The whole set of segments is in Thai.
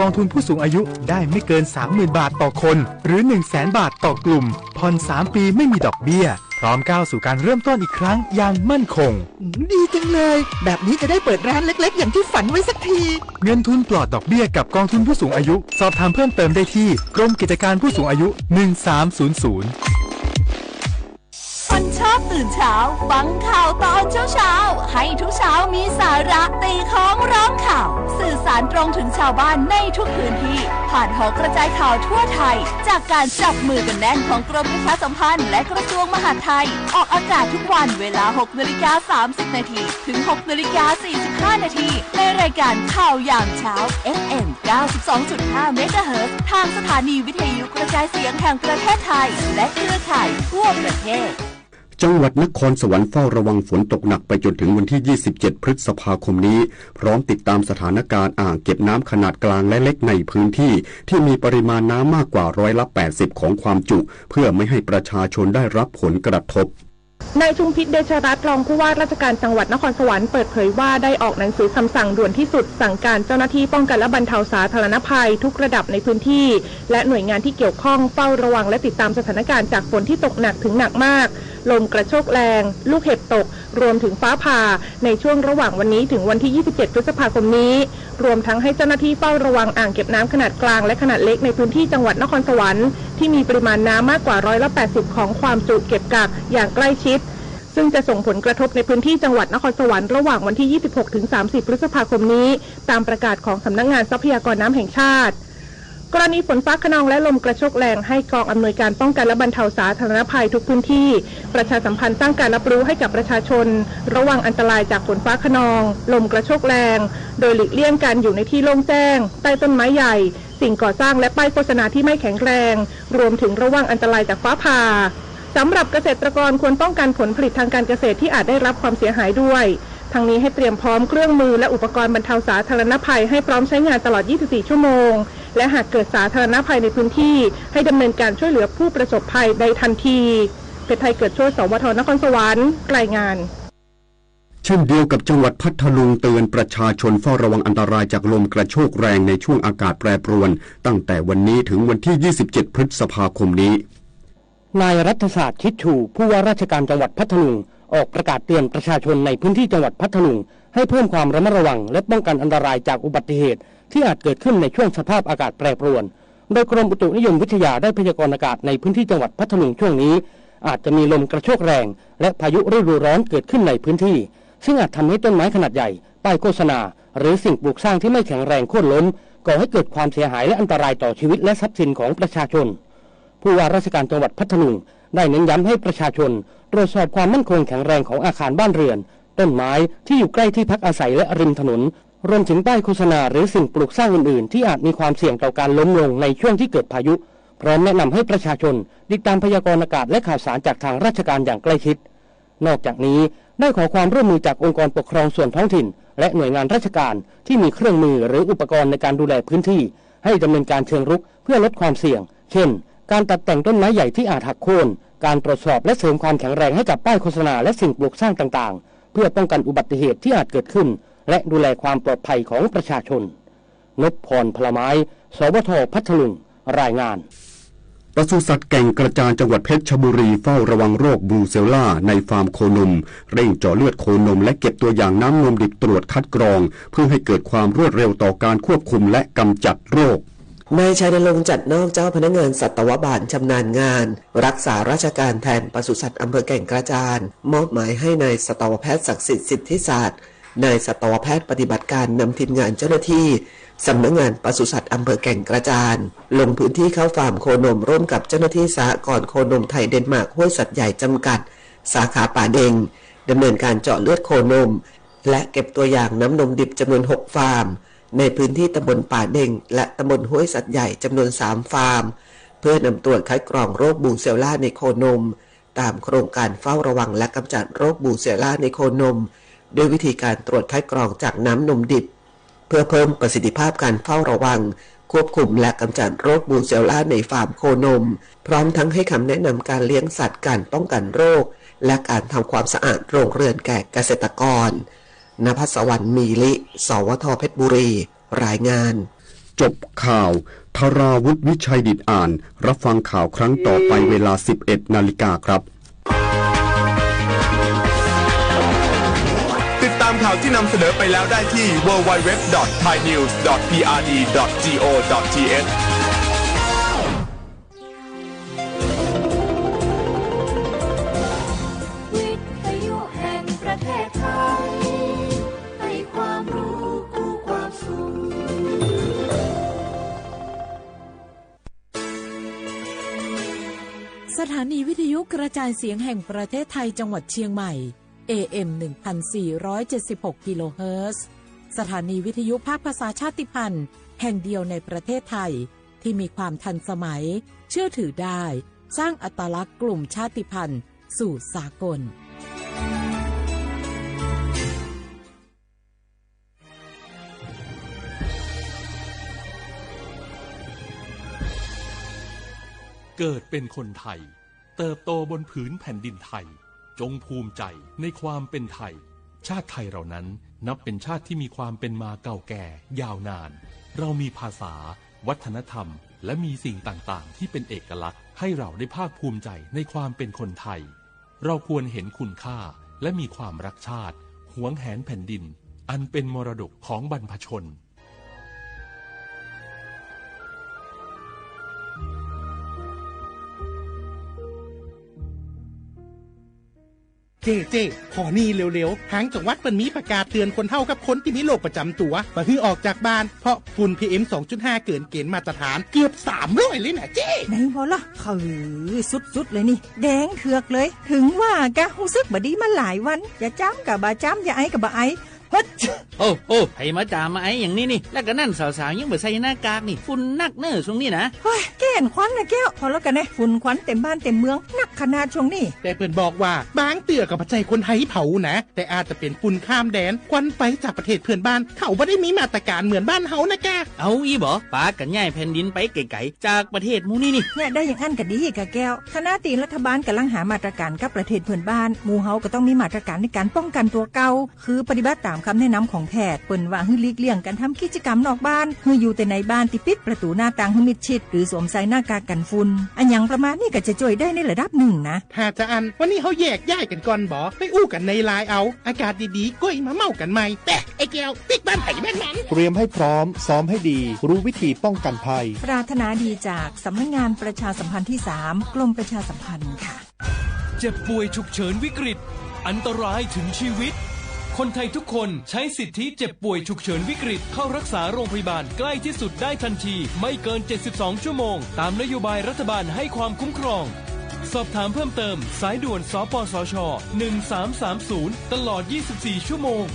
องทุนผู้สูงอายุได้ไม่เกิน 30,000 บาทต่อคนหรือ 100,000 บาทต่อกลุ่มผ่อน3 ปีไม่มีดอกเบี้ยพร้อมก้าวสู่การเริ่มต้นอีกครั้งอย่างมั่นคงดีจังเลยแบบนี้จะได้เปิดร้านเล็กๆอย่างที่ฝันไว้สักทีเงินทุนปลอดดอกเบี้ยกับกองทุนผู้สูงอายุสอบถามเพิ่มเติมได้ที่กรมกิจการผู้สูงอายุ1300คนชอบตื่นเช้าฟังข่าวตอนเช้าให้ทุกเช้ามีสาระตีของร้องข่าวสื่อสารตรงถึงชาวบ้านในทุกพื้นที่ผ่านหอกระจายข่าวทั่วไทยจากการจับมือกันแน่นของกรมประชาสัมพันธ์และกระทรวงมหาดไทยออกอากาศทุกวันเวลา 6:30 น.ถึง 6:45 น.ในรายการข่าวยามเช้า FM 92.5 เมกะเฮิรตซ์ทางสถานีวิทยุกระจายเสียงแห่งประเทศไทยและเครือข่ายทั่วประเทศจังหวัดนครสวรรค์เฝ้าระวังฝนตกหนักไปจนถึงวันที่ 27 พฤษภาคมนี้พร้อมติดตามสถานการณ์อ่างเก็บน้ำขนาดกลางและเล็กในพื้นที่ที่มีปริมาณน้ำมากกว่า80%ของความจุเพื่อไม่ให้ประชาชนได้รับผลกระทบนายชุมพิษเดชรัตน์รองผู้ว่าราชการจังหวัดนครสวรรค์เปิดเผยว่าได้ออกหนังสือคำสั่งด่วนที่สุดสั่งการเจ้าหน้าที่ป้องกันและบรรเทาสาธารณภัยทุกระดับในพื้นที่และหน่วยงานที่เกี่ยวข้องเฝ้าระวังและติดตามสถานการณ์จากฝนที่ตกหนักถึงหนักมากลมกระโชกแรงลูกเห็บตกรวมถึงฟ้าผ่าในช่วงระหว่างวันนี้ถึงวันที่27พฤษภาคมนี้รวมทั้งให้เจ้าหน้าที่เฝ้าระวังอ่างเก็บน้ำขนาดกลางและขนาดเล็กในพื้นที่จังหวัดนครสวรรค์ที่มีปริมาณน้ำมากกว่า80%ของความจุเก็บกักอย่างใกล้ชิดซึ่งจะส่งผลกระทบในพื้นที่จังหวัดนครสวรรค์ระหว่างวันที่26ถึง30พฤษภาคมนี้ตามประกาศของสำนักงานทรัพยากรน้ำแห่งชาติกรณีฝนฟ้าคะนองและลมกระโชกแรงให้กองอำนวยการป้องกันและบรรเทาสาธารณภัยทุกพื้นที่ประชาสัมพันธ์สร้างการรับรู้ให้กับประชาชนระวังอันตรายจากฝนฟ้าคะนองลมกระโชกแรงโดยหลีกเลี่ยงการอยู่ในที่โล่งแจ้งใต้ต้นไม้ใหญ่สิ่งก่อสร้างและป้ายโฆษณาที่ไม่แข็งแรงรวมถึงระวังอันตรายจากฟ้าผ่าสำหรับเกษตรกรควรป้องกันผลผลิตทางการเกษตรที่อาจได้รับความเสียหายด้วยทั้งนี้ให้เตรียมพร้อมเครื่องมือและอุปกรณ์บรรเทาสาธารณภัยให้พร้อมใช้งานตลอด24ชั่วโมงและหากเกิดสาธารณภัยในพื้นที่ให้ดำเนินการช่วยเหลือผู้ประสบภัยในทันทีเพชรไทยเกิดช่วยสวทนครสวรรค์รายงานเช่นเดียวกับจังหวัดพัทลุงเตือนประชาชนเฝ้าระวังอันตรายจากลมกระโชกแรงในช่วงอากาศแปรปรวนตั้งแต่วันนี้ถึงวันที่27พฤษภาคมนี้นายรัฐศาสตร์คิดชูผู้ว่าราชการจังหวัดพัทลุงออกประกาศเตือนประชาชนในพื้นที่จังหวัดพัทลุงให้เพิ่มความระมัดระวังและป้องกันอันตรายจากอุบัติเหตุที่อาจเกิดขึ้นในช่วงสภาพอากาศแปรปรวนโดยกรมอุตุนิยมวิทยาได้พยากรณ์อากาศในพื้นที่จังหวัดพัทลุงช่วงนี้อาจจะมีลมกระโชกแรงและพายุฤดูร้อนเกิดขึ้นในพื้นที่ซึ่งอาจทำให้ต้นไม้ขนาดใหญ่ป้ายโฆษณาหรือสิ่งปลูกสร้างที่ไม่แข็งแรงโค่นล้มก่อให้เกิดความเสียหายและอันตรายต่อชีวิตและทรัพย์สินของประชาชนผู้ว่าราชการจังหวัดพัทลุงได้เน้นย้ำให้ประชาชนตรวจสอบความมั่นคงแข็งแรงของอาคารบ้านเรือนต้นไม้ที่อยู่ใกล้ที่พักอาศัยและริมถนนรวมถึงป้ายโฆษณาหรือสิ่งปลูกสร้างอื่นๆที่อาจมีความเสี่ยงต่อการล้มลงในช่วงที่เกิดพายุพร้อมแนะนำให้ประชาชนติดตามพยากรณ์อากาศและข่าวสารจากทางราชการอย่างใกล้ชิดนอกจากนี้ได้ขอความร่วมมือจากองค์กรปกครองส่วนท้องถิ่นและหน่วยงานราชการที่มีเครื่องมือหรืออุปกรณ์ในการดูแลพื้นที่ให้ดำเนินการเชิงรุกเพื่อลดความเสี่ยงเช่นการตัดแต่งต้นไม้ใหญ่ที่อาจหักโค่นการตรวจสอบและเสริมความแข็งแรงให้กับป้ายโฆษณาและสิ่งปลูกสร้างต่างๆเพื่อป้องกันอุบัติเหตุที่อาจเกิดขึ้นและดูแลความปลอดภัยของประชาชนนพพรพลไม้สวทพัทลุงรายงานปศุสัตว์แก่งกระจานจังหวัดเพชรบุรีเฝ้าระวังโรคบรูเซลล่าในฟาร์มโคนมเร่งเจาะเลือดโคนมและเก็บตัวอย่างน้ำนมดิบตรวจคัดกรองเพื่อให้เกิดความรวดเร็วต่อการควบคุมและกำจัดโรคนายชัยนรงค์จัดนอกเจ้าพนักงานสัตวบาลชำนาญงานรักษาราชการแทนปศุสัตว์อำเภอแก่งกระจานมอบหมายให้นายสัตวแพทย์ศักดิ์สิทธิ์สิทธิศาสตร์นายสัตวแพทย์ปฏิบัติการนำทีมงานเจ้าหน้าที่สำนักงานปศุสัตว์อำเภอแก่งกระจานลงพื้นที่เข้าฟาร์มโคนมร่วมกับเจ้าหน้าที่สหกรณ์โคนมไทยเดนมาร์กห้วยสัตว์ใหญ่จำกัดสาขาป่าเด็งดำเนินการเจาะเลือดโคนมและเก็บตัวอย่างน้ำนมดิบจำนวน6ฟาร์มในพื้นที่ตำบลป่าเด็งและตำบลห้วยสัตว์ใหญ่จำนวน3ฟาร์มเพื่อนำตรวจคัดกรองโรคบรูเซลล่าในโคนมตามโครงการเฝ้าระวังและกำจัดโรคบรูเซลล่าในโคนมด้วยวิธีการตรวจคัดกรองจากน้ำนมดิบเพื่อเพิ่มประสิทธิภาพการเฝ้าระวังควบคุมและกำจัดโรคบรูเซลล่าในฟาร์มโคนมพร้อมทั้งให้คำแนะนำการเลี้ยงสัตว์การป้องกันโรคและการทำความสะอาดโรงเรือนแก่เกษตรกรณภัสสวรรค์มีลิสวทเพชรบุรีรายงาน จบข่าวธราวุฒิวิชัยดิษฐ์อ่านรับฟังข่าวครั้งต่อไปเวลา 11 นาฬิกาครับ ติดตามข่าวที่นำเสนอไปแล้วได้ที่ www.thainews.prd.go.thวิทยุแห่งประเทศไทยให้ความรู้คู่ความสุขสถานีวิทยุกระจายเสียงแห่งประเทศไทยจังหวัดเชียงใหม่ AM 1476 กิโลเฮิรตซ์สถานีวิทยุภาคภาษาชาติพันธุ์แห่งเดียวในประเทศไทยที่มีความทันสมัยเชื่อถือได้สร้างอัตลักษณ์กลุ่มชาติพันธุ์สู่สากลเกิดเป็นคนไทยเติบโตบนผืนแผ่นดินไทยจงภูมิใจในความเป็นไทยชาติไทยเรานั้นนับเป็นชาติที่มีความเป็นมาเก่าแก่ยาวนานเรามีภาษาวัฒนธรรมและมีสิ่งต่างๆที่เป็นเอกลักษณ์ให้เราได้ภาคภูมิใจในความเป็นคนไทยเราควรเห็นคุณค่าและมีความรักชาติหวงแหนแผ่นดินอันเป็นมรดกของบรรพชนเจ๊ขอนี่เร็วๆทางจังหวัดเปิ้นมีประกาศเตือนคนเฒ่ากับคนที่มีโรคประจำตัวบ่ให้ออกจากบ้านเพราะฝุ่น PM 2.5 เกินเกณฑ์มาตรฐานเกือบ300เลยนะเจ๊ไหนบ่ล่ะคือสุดๆเลยนี่แดงเถือกเลยถึงว่ากะรู้สึกบ่ดีมาหลายวันอย่าจ้ำกะบ่จ้ำอย่าไอกะบ่ไอฮึดโอ้ให้มาจามาไอ้อย่างนี้นี่แล้วก็นั่นสาวๆยังบ่ใส่หน้ากากนี่ฝุ่นนักเน้อช่วงนี้นะเฮ้ยแก่นควันนะแก้วพอแล้วกันนะฝุ่นควันเต็มบ้านเต็มเมืองนักขนาดช่วงนี้แต่เปิ้นบอกว่าบางเตือกับปัจจัยคนไทยเผานะแต่อาจจะเป็นฝุ่นข้ามแดนควันไปจากประเทศเพื่อนบ้านเขาบ่ได้มีมาตรการเหมือนบ้านเฮานะแกเอาอีบ่ปากันย้ายแผ่นดินไปไกลๆจากประเทศหมู่นี่เนี่ยได้อย่างอันก็ดีกะแก้วคณะตีรัฐบาลกำลังหามาตรการกับประเทศเพื่อนบ้านหมู่เฮาก็ต้องมีมาตรการในการป้องกันตัวเก่าคือปฏิบัติตามคำแนะนำของแพทย์เปิ้นว่าให้หลีกเลี่ยงการทำกิจกรรมนอกบ้านให้อยู่แต่ในบ้านที่ปิดประตูหน้าต่างให้มิดชิดหรือสวมใส่หน้ากากกันฝุ่นอันหยังประมาณนี้ก็จะช่วยได้ในระดับหนึ่งนะถ้าจะอันวันนี้เฮาแยกย้ายกันก่อนบ่ไปอู้กันในไลน์เอาอากาศดีๆก้อยมาเมากันใหม่แต่ไอ้แก้วปิดบ้านไผแม่นมันเตรียมให้พร้อมซ้อมให้ดีรู้วิธีป้องกันภัยปรารถนาดีจากสำนักงานประชาสัมพันธ์ที่3กรมประชาสัมพันธ์ค่ะเจ็บป่วยฉุกเฉินวิกฤตอันตรายถึงชีวิตคนไทยทุกคนใช้สิทธิเจ็บป่วยฉุกเฉินวิกฤตเข้ารักษาโรงพยาบาลใกล้ที่สุดได้ทันทีไม่เกิน72ชั่วโมงตามนโยบายรัฐบาลให้ความคุ้มครองสอบถามเพิ่มเติมสายด่วนสปสช1330ตลอด24ชั่วโมง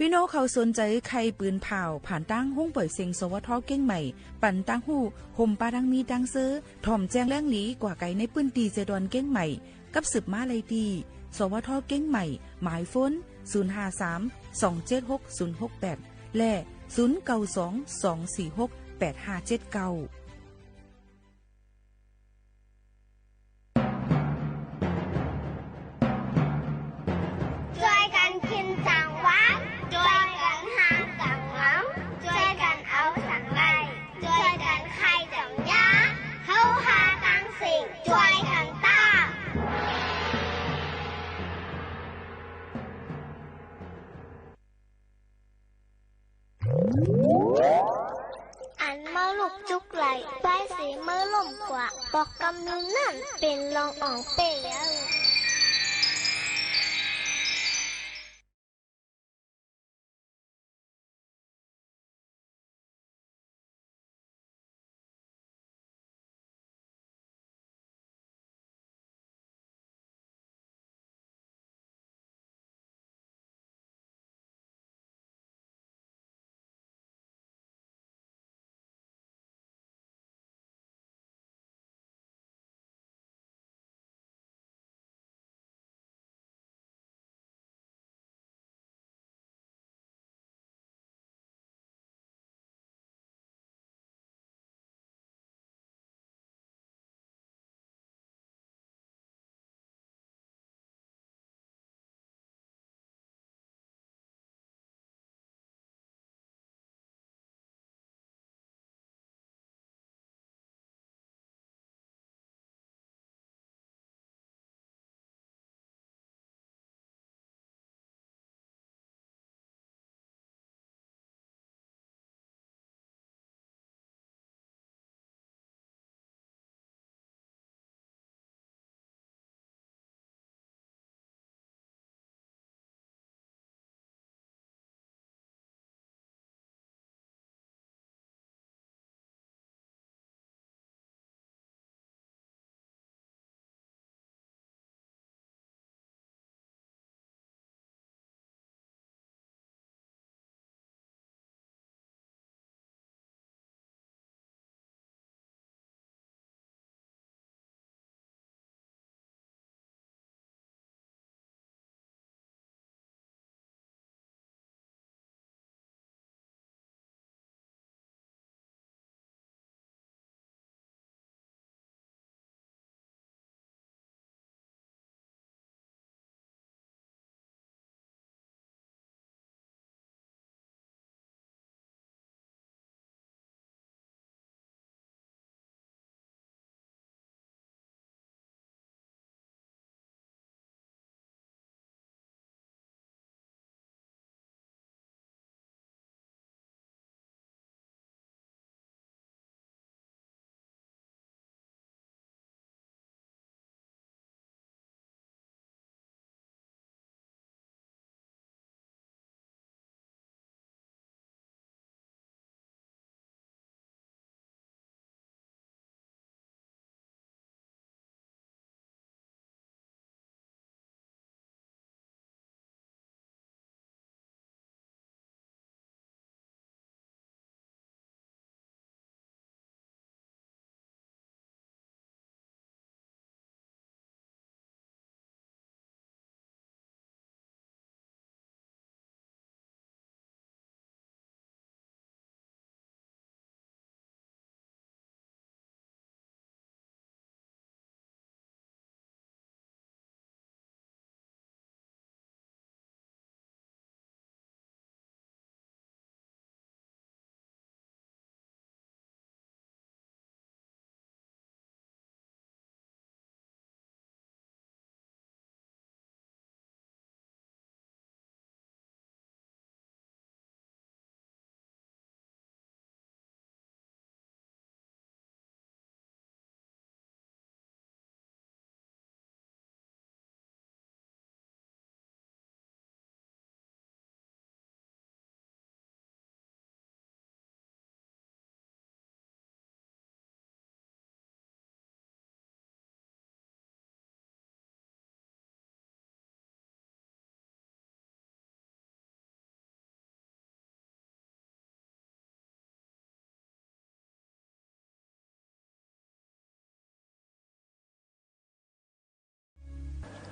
พี่น้องเขาสนใจใครปืนเผาผ่านตั้งห้องเปิดเซ็งสวทเก้งใหม่ปั่นตั้งหู้ห่มปาดังมีดังเซอถ่อมแจ้งแรงหลีกว่าไก่ในปืนตีเจดอนเก้งใหม่กับสืบมาเลยดีสวทเก้งใหม่หมายฟ้น053-276-068และ0922468579จุกไหลป้ายสีมือล่มกว่าบอกกำนึงนั่นเป็นรองอ่องเปีย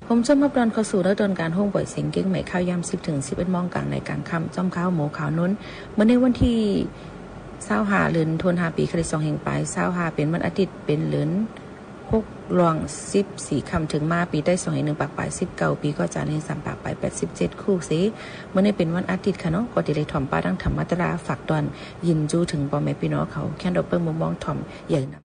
ผมชมรับดอนเข้าสู่ฤดูการห้องบ่อยเสียงเก้งใหม่ข้าวยาม10 ถึง 11 โมงกลางในกลางค่ำจ้อมข้าวหมูขาวน้นเมื่อในวันที่25เดือนธันวาคมปีคริสต์ศักราชแห่งปลาย25เป็นวันอาทิตย์เป็นเดือน6รอง14ค่ำถึงมาปีได้2 1ปากปลาย19ปีก็จานให้3ปากปลาย87คู่เสเมื่อในเป็นวันอาทิตย์ค่ะเนาะก็ได้ถ่อมป้าดังธรรมตราฝากดอนยินจูถึงพ่อแม่พี่น้องเขาแค่ดอกเปิ้งมุมมองถ่อมใหญ่นำ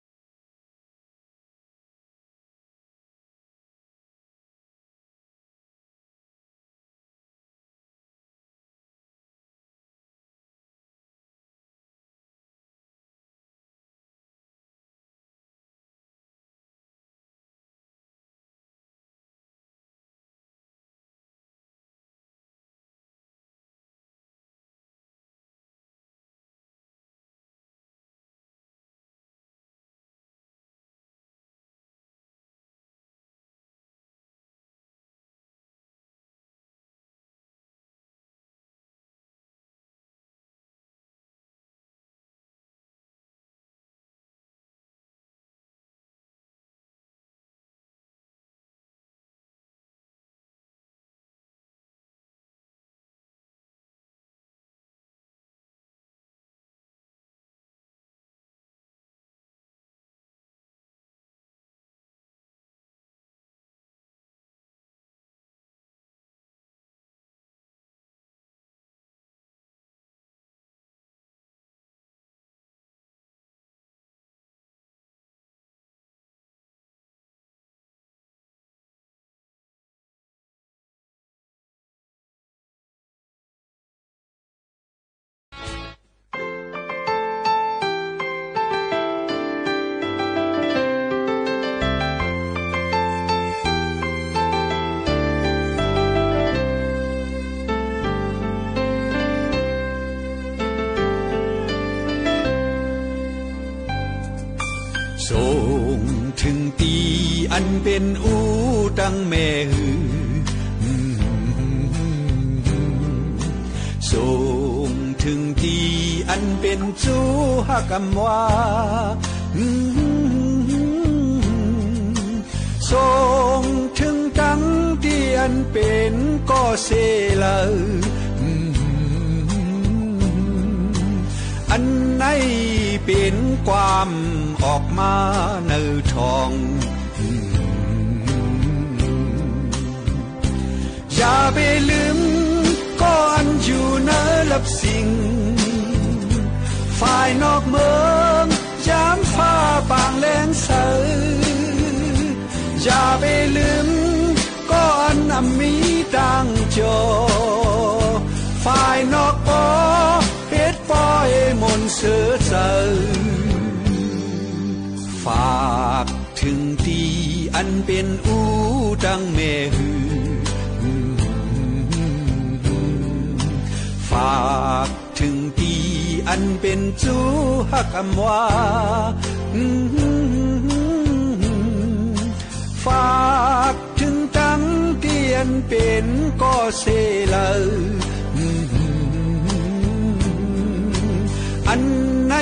ส่งถึงตีอันเป็นอูดังแม่หือส่งถึงตีอันเป็นจูฮักำว่าส่งถึงตั้งที่อันเป็นก็เสลาอันไหนเป็นความออกมาเนื้อทองอย่าไปลืมก็อันอยู่เนื้อลับสิ่งฝ่ายนอกเมืองยามฟ้าบางแรงเสืออย่าไปลืมก็อันมีดังโจฝ่ายนอกปอเฮ็ดปอเอมนเสือเสือฝากถึงตีอันเป็นอูดังแม่หือฝากถึงตีอันเป็นจูฮักำว่าฝากถึงตั้งที่อันเป็นก็เสลาอันไหน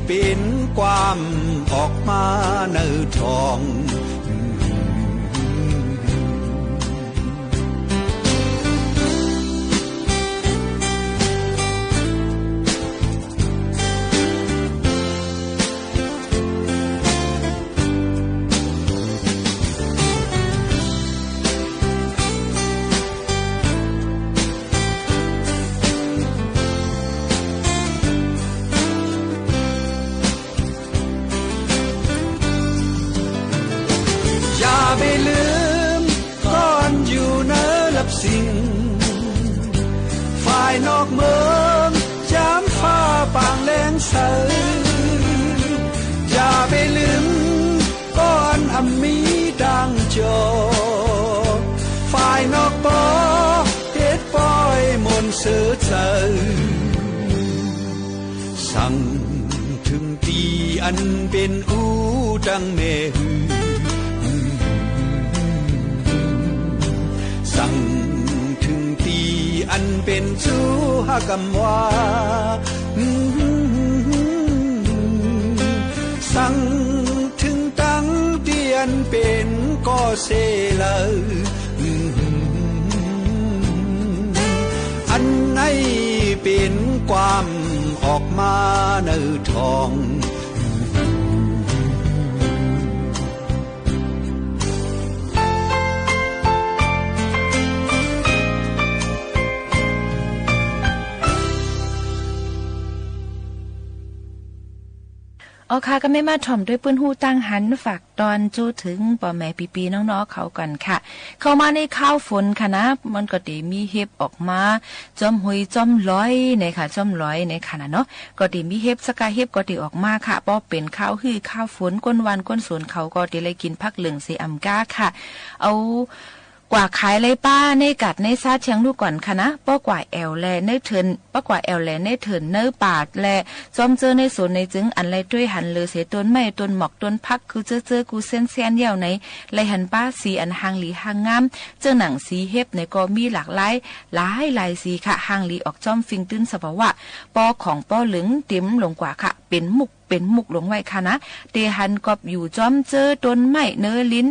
เป็นความออกมาเนื้อทองไม่ลืมก่อนอยู่เนื้อลับสิ่งฝ่ายนอกเมืองยามฟ้าบางแรงเสืออย่าไปลืมก่อนมีดังโจฝ่ายนอกปอเฮ็ดปอยมนเสือเสือสั่งถึงตีอันเป็นอูดังแม่หือสั่งถึงตีอันเป็นจูฮักำว่าสั่งถึงตั้งที่อันเป็นก็เสลา ปินความออกมาเนื้อทองเอาค่ะก็ไม่มาถ่อมด้วยปื้นหูตั้งหันฝากตอนจู้ถึงป่อแม่ปีๆน้องๆเขากันค่ะเข้ามาในข้าวฝนค่ะนะมันก็ได้มีเห็บออกมาจอมหุยจอมร้อยในค่ะจอมร้อยในค่ะนะเนาะก็ได้มีเห็บสกาเห็บก็ได้ออกมาค่ะป้อเป็นข้าวหื้อข้าวฝนก้นวันก้นสวนเขาก็ได้เลยกินผักเหลืองสีอำก้าค่ะเอากว่าขายไรป้าในกัดในซาเชียงลูกก่อนค่ะนะป้อกว่าแอลแลในเถินป้ากว่าแอลแลในเถินเนื้อปาดแลจอมเจอในสวนในจึงอันไรด้วยหันเลยเสียต้นไม้ต้นหมอกต้นพักคือเจอกูเส้นเสียนเยี่ยวในไรหันป้าสีอันหางหลีหางงามเจอหนังสีเฮ็บในก็มีหลากหลายลายสีค่ะหางหลีออกจอมฟิงตื้นสภาวะป้อของป้อเหลืองเต็มลงกว่าค่ะเป็นมุกลงไว้ค่ะนะเตหันกอบอยู่จอมเจอต้นไม้เนื้อลิ้น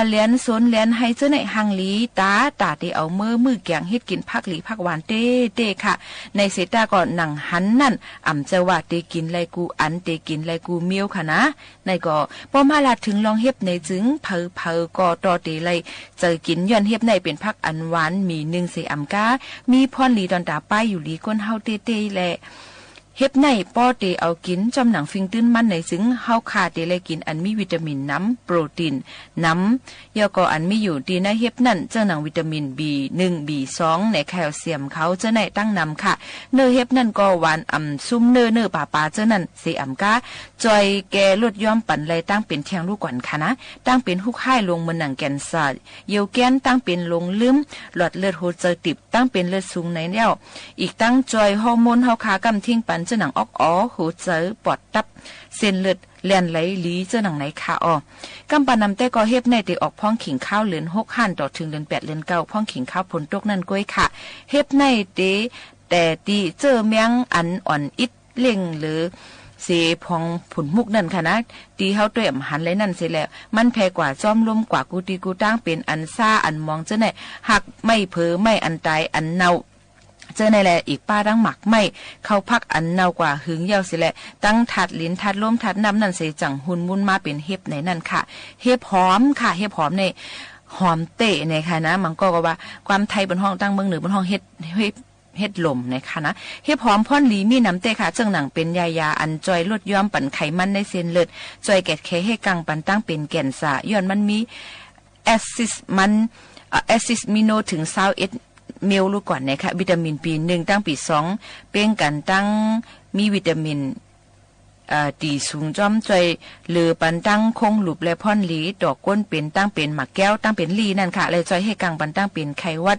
เลียนสนเลียนให้เจ้าในหังหลีตาที่เอามือแกงเฮ็ดกินผักหลีผักหวานเต้ค่ะในเสตาก่อนหนังหันนั่นอ่ำจะว่าเตกินไรกูอันเตกินไรกูเมียวค่ะนะในก็พอมาลาถึงลองเฮ็บในจึงเพอก็ต่อเตไรเจอกินย้อนเฮ็บในเป็นผักอันหวานมี1เสอ่ำกามีพรหลีดอนตาป้ายอยู่หลีก้นเฮาเต้แลเฮ็บในป้อเตเอากินจอมหนังฟิงตื้นมันในซึ่งเฮาขาดเตเลยกินอันมีวิตามินน้ำโปรตีนน้ำยอก็อันมีอยู่ดีในเฮ็บนั่นเจ้าหนังวิตามิน B1 B2 ในแคลเซียมเขาเจ้าในตั้งนำค่ะเนื้อเฮ็บนั่นก็หวานอ่ำซุ่มเนื้อป่าเจ้านั่นเสอ่ำกาจอยแกลดย้อมปั่นเลยตั้งเป็นเทียงลูกก่อนค่ะนะตั้งเป็นฮุกไห้ลงมือหนังแกนซาเยียวแกนตั้งเป็นลงลืมหลอดเลือดโหเจอติบตั้งเป็นเลือดสูงในแนวอีกตั้งจอยฮอร์โมนเฮาขากำทิ้งปั่นเจ้าหนังออกหูเจอปอดตับเส้นเลือดเลียนไหลลีเจ้าหนังไหนค่ะกำปานำแต่ก็เฮ็บในติออกพ้องขิงข้าวเหลือน6หั่นต่อถึงเดือน8เดือน9พ้องขิงข้าวผลตกนั่นก้อยค่ะเฮ็บในแต่ตีเจอเมียงอันอ่อนอิดเล่งหรือเสพองผุนมุกนั่นค่ะนะตีเฮาตัวหันเลยนั่นเสียแล้วมันแพ้กว่าจอมลมกว่ากูตีกูตั้งเป็นอันซ่าอันมองเจ้าไหนหักไม่เผลอไม่อันตายอันเนาเจอในแหละอีกป้าดังหมักไม่เข้าพักอันเนากว่าหึงเยาวสิแหละตั้งถัดลิ้นถัดล้มถัดน้ำนั่นเสจังหุนมุนมาเป็นเฮ็บในนั่นค่ะเฮ็บหอมค่ะเฮ็บหอมในหอมเตะในค่ะนะมันก็ว่าความไทยบนห้องตั้งเมืองเหนือบนห้องเฮ็ดลมนะคะนะเฮ็บหอมพ่อนหลีมีน้ำเตะค่ะเจ้าหนังเป็นยาอันจอยลดย้อมปั่นไขมันในเส้นเลือดจอยแกดแคให้กังปั่นตั้งเป็นแก่นสาย้อนมันมีแอซิสมิโนถึง21เมลลูกก่อนนะคะวิตามินปี1ตั้งปี2เป้งกันตั้งมีวิตามินตีสูงจอมจอยหรือปันตั้งคงหลุบและพ่อนหลีดอกก้นเป็นตั้งเป็นหมักแก้วตั้งเป็นลีนั่นค่ะเลยจอยให้กังปันตั้งเป็นไขวัด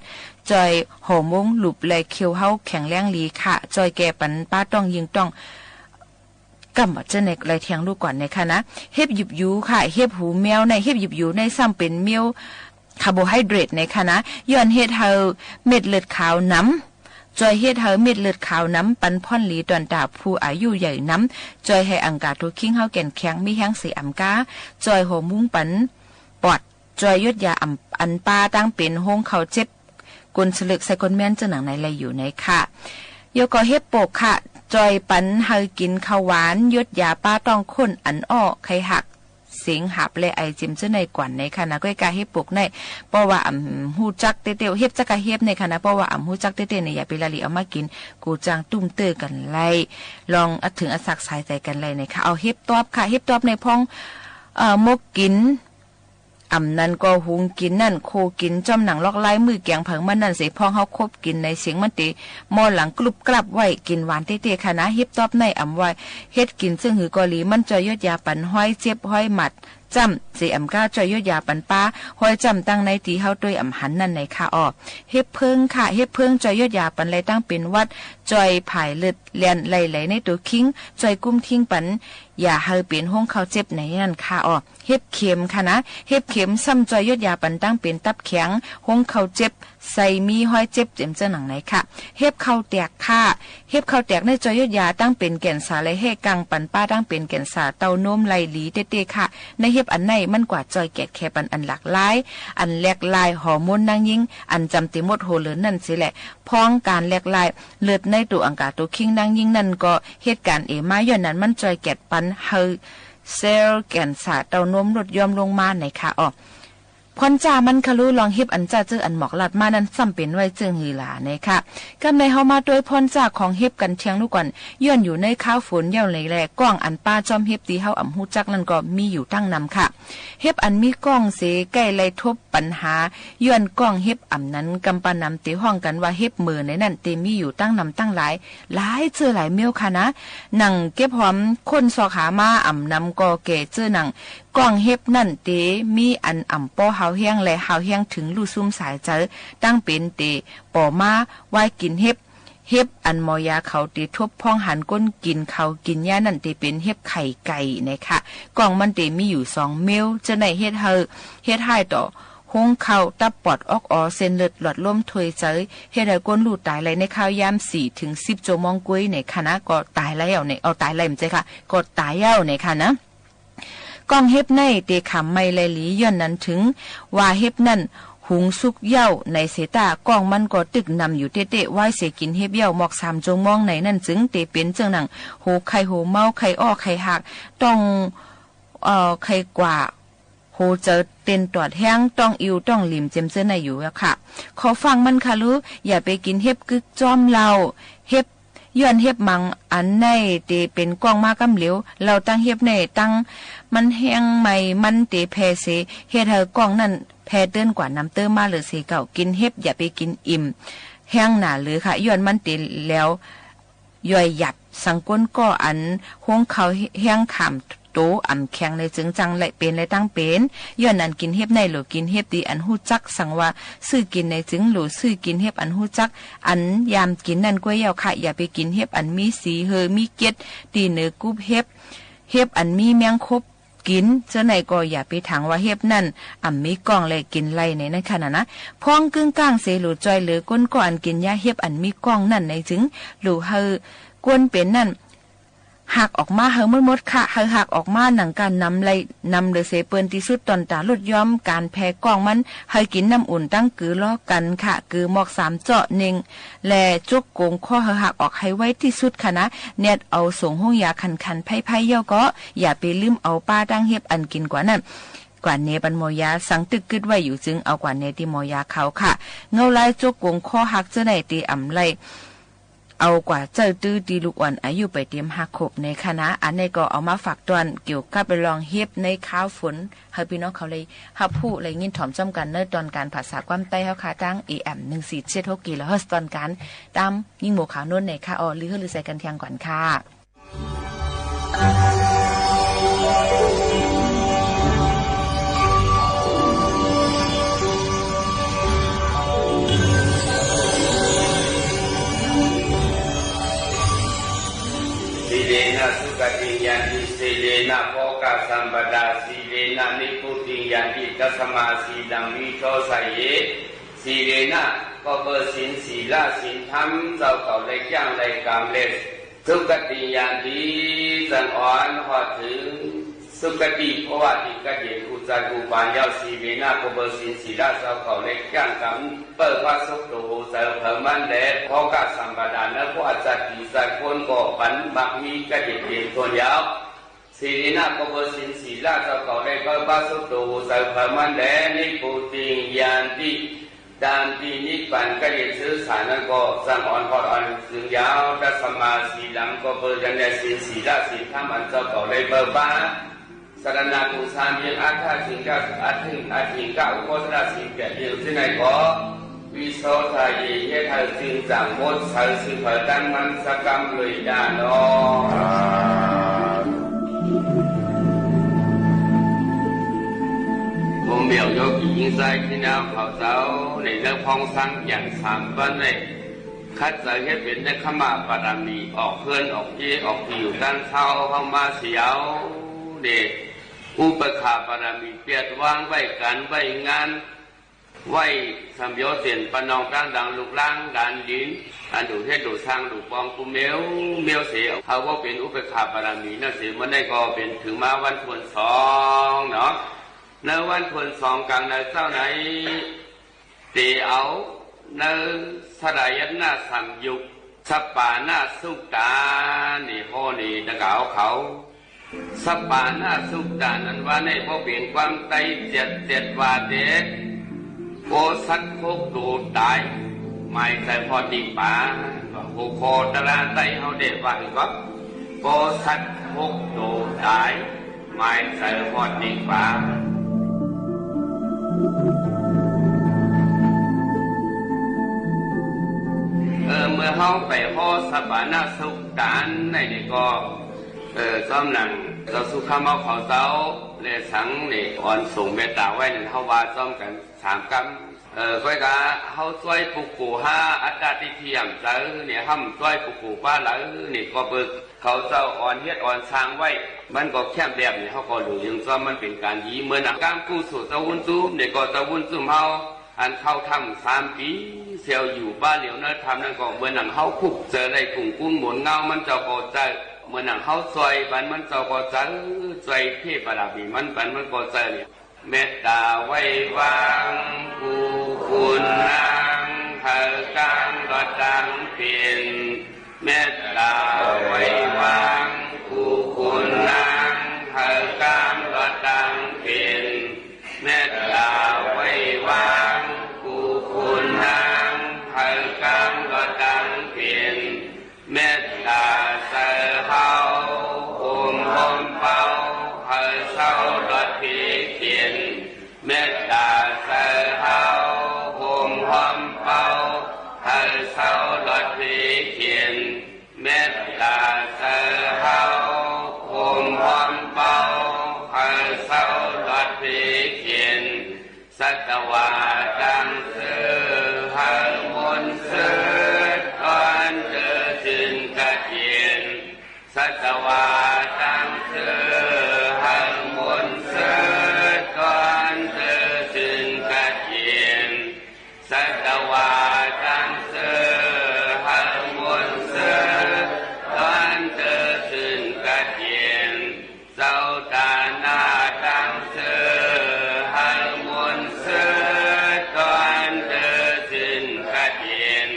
จอยหอมงหลุบและเคียวเฮาแข็งแรงลีค่ะจอยแก่ปันป้าต้องยิงต้องกำบัดเจเนกไรเทียงลูกก่อนนะคะนะเฮ็บหยิบยูค่ะเฮ็บหูแมวในเฮ็บหยิบยูในซ้ำเป็นเมียวคาร์โบไฮเดรตในค่ะนะย้อนเฮ็ดเฮาเม็ดเลือดขาวน้ำจอยเฮ็ดเฮาเม็ดเลือดขาวน้ำปันพ่อนหลีตอนดาบผู้อายุใหญ่น้ำจอยให้อังกาทุกขิงเฮาแก่นแข็งมีแห้งสีอำกาจอยหัวมุ้งปันปอดจอยยดยาอันปาตั้งเป็นห้องเขาเจ็บกลสลึกใส่คนแม่นเจ้าหนังในไรอยู่ในค่ะยก็เฮ็ดโปกค่ะจอยปันเฮากินข้าวหวานยดยาป้าต้องข้นอันอ้อไข่หักเสียงหับและไอจิมเจ้าในกวนในค่ะนะก็กาเฮ็ดปกในเพราะว่าฮู้จักเตๆเฮ็บจักกะเฮ็บในค่ะนะเพราะว่าฮู้จักเตๆเนี่ยอย่าไปละลิเอามากินกูจางตุ้มเตอกันไล่ลองถึงอสักสายใจกันไล่ในค่ะเอาเฮ็บตอบค่ะเฮ็บตอบในพ้องมกกินนั่นก็หุงกินนั่นโคกินจอมหนังลอกไล่มือแกงเผิงมันนั่นสิพ้องเฮาคบกินในเสียงมันติมอหลังกรุบกลับไว้กินหวานเตๆค่ะนะเฮ็บตอบในไว้เฮ็ดกินซึ่งหือกอลีมันจอยยดยาปันห้อยเจ็บห้อยหมัดจำเสียมก้าจอยยดยาปันป้าห้อยจำตั้งในตีเฮาด้วยหันนั่นในค่ะเฮ็บเพิ่งค่ะเฮ็บเพิ่งจอยยดยาปันไรตั้งเป็นวัดจอยผายเลือดเลียนไหลในตัวคิงจอยกุ้มทิ้งปันอย่าเฮาเป็นห้องเขาเจ็บในนั่นค่ะเฮ็บเข็มค่ะนะเฮ็บเข็มซ้ำจอยยดยาปันตั้งเป็นตับแข็งห้องเขาเจ็บใส่มีห้อยเจ็บเจ็มเจ้าหนังไหนค่ะเฮ็บเข้าแตกค่ะเฮ็บเข้าแตกในจอยยดยาตั้งเป็นแก่นสาและเฮกังปันป้าตั้งเป็นแก่นสาเต้านมไหลหลีเตๆค่ะในเฮ็บอันไหนมันกว่าจอยแกดแคปันอันหลากหลายอันแหลกลายฮอร์โมนนางยิงอันจำติหมดโหเหลือนั่นสิแหละพ้องการแหลกลายเลือดใน ตัวอังกาตัวคิงดังยิ่งนั่นก็เหตุการณ์มาย้อนนั้นมันจอยแกดปันเฮาเซลแกนสาเต้านมลดยอมลงมาในค่ะอ๋อพรจ่ามันคะรู้ลองเฮ็บอันจ่าเจออันหมอกลัดมานั้นซ้ำเป็นไว้เจิงหือหลาในค่ะกำในเฮามาโดยพรจ่าของเฮ็บกันเทียงลูกก่อนย้อนอยู่ในข้าวฝนเย่าเลยแลกล้องอันป้าจอมเฮ็บตีเฮาอ่ำฮู้จักนั่นก็มีอยู่ตั้งนำค่ะเฮ็บอันมีกล้องเสใกล้ไล่ทบปัญหาย้อนกล้องเฮ็บอ่ำนั้นกำปานำตีห้องกันว่าเฮ็บมือในนั้นเตมีอยู่ตั้งนำตั้งหลายเจอหลายเมียวค่ะนะหนังเก็บหอมคนสอขามาอ่ำนำก็แก่เจอหนังกล้องเฮ็บนั่นเตมีอันอ่ำป้อเฮาแห้งและเฮาแห้งถึงลู่ซุ่มสายเจอตั้งเป็นเตป่อมาไว้กินเฮ็บอันมอยาเขาตีทบพ้องหันก้นกินเขากินหญ้านั่นตีเป็นเฮ็บไข่ไก่นะคะกล่องมันตีมีอยู่2เมลจะในเฮ็ดให้ต่อหงเข้าตับปอดออกเส้นเลือดหลอดลมถวยเจยเฮ็ดให้ก้นลูดตายเลยในข้าวยาม4 ถึง 10 ชั่วโมงกุ้ยในคณะก็ตายแล้วในเอาตายเลยมั้ยจ๊ะค่ะก็ตายแล้วในค่ะนะกองเฮ็บในเตขำไม่ไหลหลีย้อนนั้นถึงว่าเฮ็บนั่นหุงสุกเหย้าในเสตากองมันก็ตึกนำอยู่เตะๆไว้เสกินเฮ็บเหย้าหมอก3จงมองในนั่นจึงเตเป็นจังหนังโหไข่โหเมาไข่อ้อไข่หักต้องไข่กว่าโหเจอเต้นตอดแห้งต้องอิวต้องหลิมเจมเจอในอยู่แล้วค่ะขอฟังมันค่ะรู้อย่าไปกินเฮ็บกึกจอมเราเฮ็บย้อนเฮ็บมังอันในเตเป็นกล้องมากำเหลวเราตั้งเฮ็บในตั้งมันแห้งใหม่มันเตแพเสเฮ็ดให้กล้องนั่นแพเติ้นกว่าน้ำเติมมาหรือเสเก่ากินเฮ็บอย่าไปกินอิ่มแห้งหนาหรือค่ะย้อนมันเตแล้วย่อยหยับสังก้นก็อันห้องเขาแห้งขามโตอ่ำแข็งในจึงจังและเป็นและตั้งเป็นย้อนนั้นกินเฮ็บในหรือกินเฮ็บดีอันฮู้จักสั่งว่าซื้อกินในจึงหรือซื้อกินเฮ็บอันฮู้จักอันยามกินนั่นกล้วยยาวค่ะอย่าไปกินเฮ็บอันมีสีเฮอมีเกล็ดตีเนื้อกุบเฮ็บอันมีแมงคบกินเจ้าไหนก็อย่าไปถางว่าเฮ็บนั่นมีกล้องเลยกินไล่ในนั้นขนาดนะพ้องกึ่งก้างเสหรือจอยหรือก้นก่อนกินยาเฮ็บอันมีกล้องนั่นในจึงหรือเฮอกวนเป็นนั่นหักออกมาเฮาหมดค่ะเฮาหักออกมาหนังการนำเดเสเปิ้นที่สุดตอนตาลดย้อมการแพ้กล้องมันเฮากินน้ำอุ่นตั้งกือล้อกันค่ะกือหมอก3เจาะ1และจุกโกงข้อเฮาหักออกให้ไว้ที่สุดค่ะนะเน็ตเอาส่งห้องยาคันๆไผ่ๆเย่าก็อย่าไปลืมเอาป้าตั้งเฮ็บอันกินกว่านั้นกว่าเนปันโมยาสังตึกกึดไว้อยู่จึงเอากว่าเนติโมยาเขาค่ะเงาลายจุกโกงข้อหักเจ้าไหนตีอ่ำไลเอากว่าเจ้าตื้อดีลูกอ่อนอายุไปเตรียมหักขบในคณะอันนี้ก็เอามาฝากตอนเกี่ยวกับไปลองเฮ็บในข้าวฝนเฮาพี่น้องเขาเลยฮับผู้เลยยินถ่อมจ้ำกันในตอนการภาษาความใต้เฮาค่ะตั้ง AM 1476กิโลเฮิรตซ์ตอนการตามยิ่งหมู่ขาวนนในค่ะหรือใส่กันเที่ยงก่อนค่ะสีเลนะสุขติยันติสีเลนะโภคสัมปดาสีเลนะนิพุติยันติตัสมาสีลังวิโชไสเยสีเลนะก็เบอร์สินศีลศีลธรรมเจ้าเก่าเลยย่างเลยกามเลสสุขติยันติจังอ่อนหอดถึงสุขติเพราะว่าติกะเดอุจารุปานยาวสีเลนะก็เบอร์สินศีลเจ้าเก่าเลยย่างกามเปิดว่าสุขโตเจ้าเพิ่มมันแลโภคสัมปดานะเพราะว่าจักติสักคนก็ปันบักมีกะเดเพียงตัวยาวสีเลนะก็เบอร์สินศีลเจ้าเก่าเลยเปิดว่าสุขโตเจ้าเพิ่มมันแลนิพุติยันติดานที่นิพพานก็ยังซื้อสารนั้นก็สังอ่อนพอดอ่อนถึงยาวดัสมาสีลังก็เปิดยันในศีลธรรมอันเจ้าเก่าเลยเปิดบ้าสรณาภูสามยังอาท่าถึงก้าอาทิงก้าอุปสรรคสิ่งแก่เดียวที่ไหนก็วิโสทายเยธาจึงจังโมดใช้สืบดันมันสกรรมเลยดานอผมเบี่ยวยกหญิงใจที่น้ำเขาเจ้าในเรื่องพองสังอย่างสามบ้านเลยคัดใจให้เป็นในขมาปรามีออกเพื่อนออกเย่ออกผิวด้านเท้าเข้ามาเสียวเด็กอุปขาปรามีเปียดวางไว้กันไว้งานไว้สำยศเสียนปนองกลางดังลูกล่างดันดินอันดูเทศดูสร้างดูปองกุเมียวเสียเขาว่าเป็นอุปขาปรามีนั่นเสียมันได้ก็เป็นถึงมาวันทวน2เนาะในวันทวน2กลางในเจ้าไหนเตเอาในสลายนาสัมยุก สัปปานาสุตานี่พ่อนี่ตะกาวเขาสัปปานาสุตานั้นว่าในพ่อเปลี่ยนความไตเจ็ดว่าเด็กโอสัตโคกดูตายไม่ใส่พอดีป่าโอโคตระไตเขาเด็กว่าอีกว่าโอสัตโคกดูตายไม่ใส่พอดีป่าเมื่อเขาไปพ่อสัปปานาสุตานในนี่ก็ซ้อมหนังเราสุขมาเขาเจ้าเลยสังนี่อ่อนส่งเมตตาไว้เนี่ยเขาว่าซ้อมกัน3 กรรมก็กะเขาช่วยปุกกู5อัตตาติเทียมเจ้าเนี่ยห้ำช่วยปุกกูป้าหลังนี่ก็เบิกเขาเจ้าอ่อนเฮ็ดอ่อนสร้างไว้มันก็แค่แบบนี่เขาก็ดูยังซ้อมมันเป็นการยีเหมือนการกู้สู่ตะวันซูมเนี่ยก็ตะวันซูมเฮาอันเข้าทำ3 ปีเซียวอยู่บ้านเหลียวเนื้อทำนั่นก็เหมือนหนังเขาคุกเจอในกลุ่มกุ้งหมุนเงามันจะก็ใจเหมือนหนังเขาซอยบันมันจะก็ใจซอยเทพบารมีมันบันมันก็ใจเนี่ยเมตตาไว้วางผู้คุณนางเธอกางก็ดังเปลี่ยนเมตตาไว้วางผู้คุณนางเธอกางก็ดังเปลี่ยนเมตตาไว้วางผู้คุณนางเธอกางก็ดังเปลี่ยนเมตตาเสือเฮาห่มเป่าเธอเศร้าดอดผีเขียนเมตตาเสือเฮาห่มเป่าเธอเศร้าดอดผีเขียนเมตตาเสือเฮาห่มเป่าเธอเศร้าดอดผีเขียนสัตวาดังเสือเฮามนเสือตอนเจอจึงกระเทียนสัตวาดังเสือเฮามนเสือตอนเจอจึงกระเทียนสัตวาดังเสือเฮามนเสือตอนเจอจึงกระเทียนเจ้าตาหน้าดังเสือเฮามนเสือตอนเจอจึงกระเทียน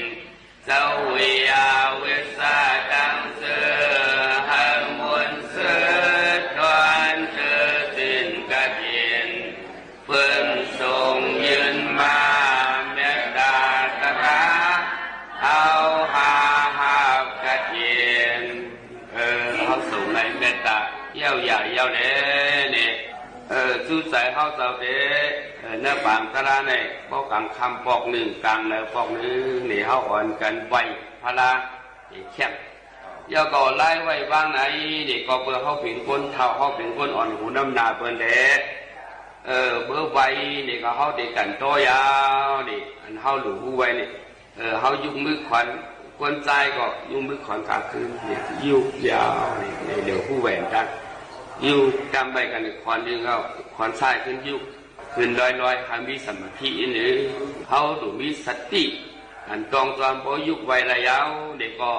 เจ้าวิยาเวสาดังเสือเฮามนเสือตอนเจอจึงกระเทียนเพิ่มทรงยืนมาเมตตาตระเอาหากระเทียนเขาส่งในเมตตาเย้าใหญ่เย้าเล่เนี่ยจูใจเขาเจ้าเด้เนื้อปางตระเนี่ยปอกกลางคำปอกหนึ่งกลางแล้วปอกหนึ่งนี่เขาอ่อนกันไวพลาแคบย่าก็ไล่ไว้บ้างไหนนี่ก็เพื่อเขาเป็นคนเท่าเขาเป็นคนอ่อนหูน้ำหนาเปิ้นเด้เบอร์ไว้นี่ก็เขาเด็กกันโตยาวนี่อันเขาหลูไว้นี่เขายุ่งมือขวัญคนใจก็ยุ่งมือขวัญขาขึ้นเนี่ยยุ่งยาวนี่เดี๋ยวผู้แหวนกันยุ่งจำไปกันขวัญยึงเขาขวัญใจขึ้นยุ่งขึ้นลอยหามีสมาธิหรือเขาหรือมีสติอันตรงตอนพอยุกไว้ระยะเด็กก็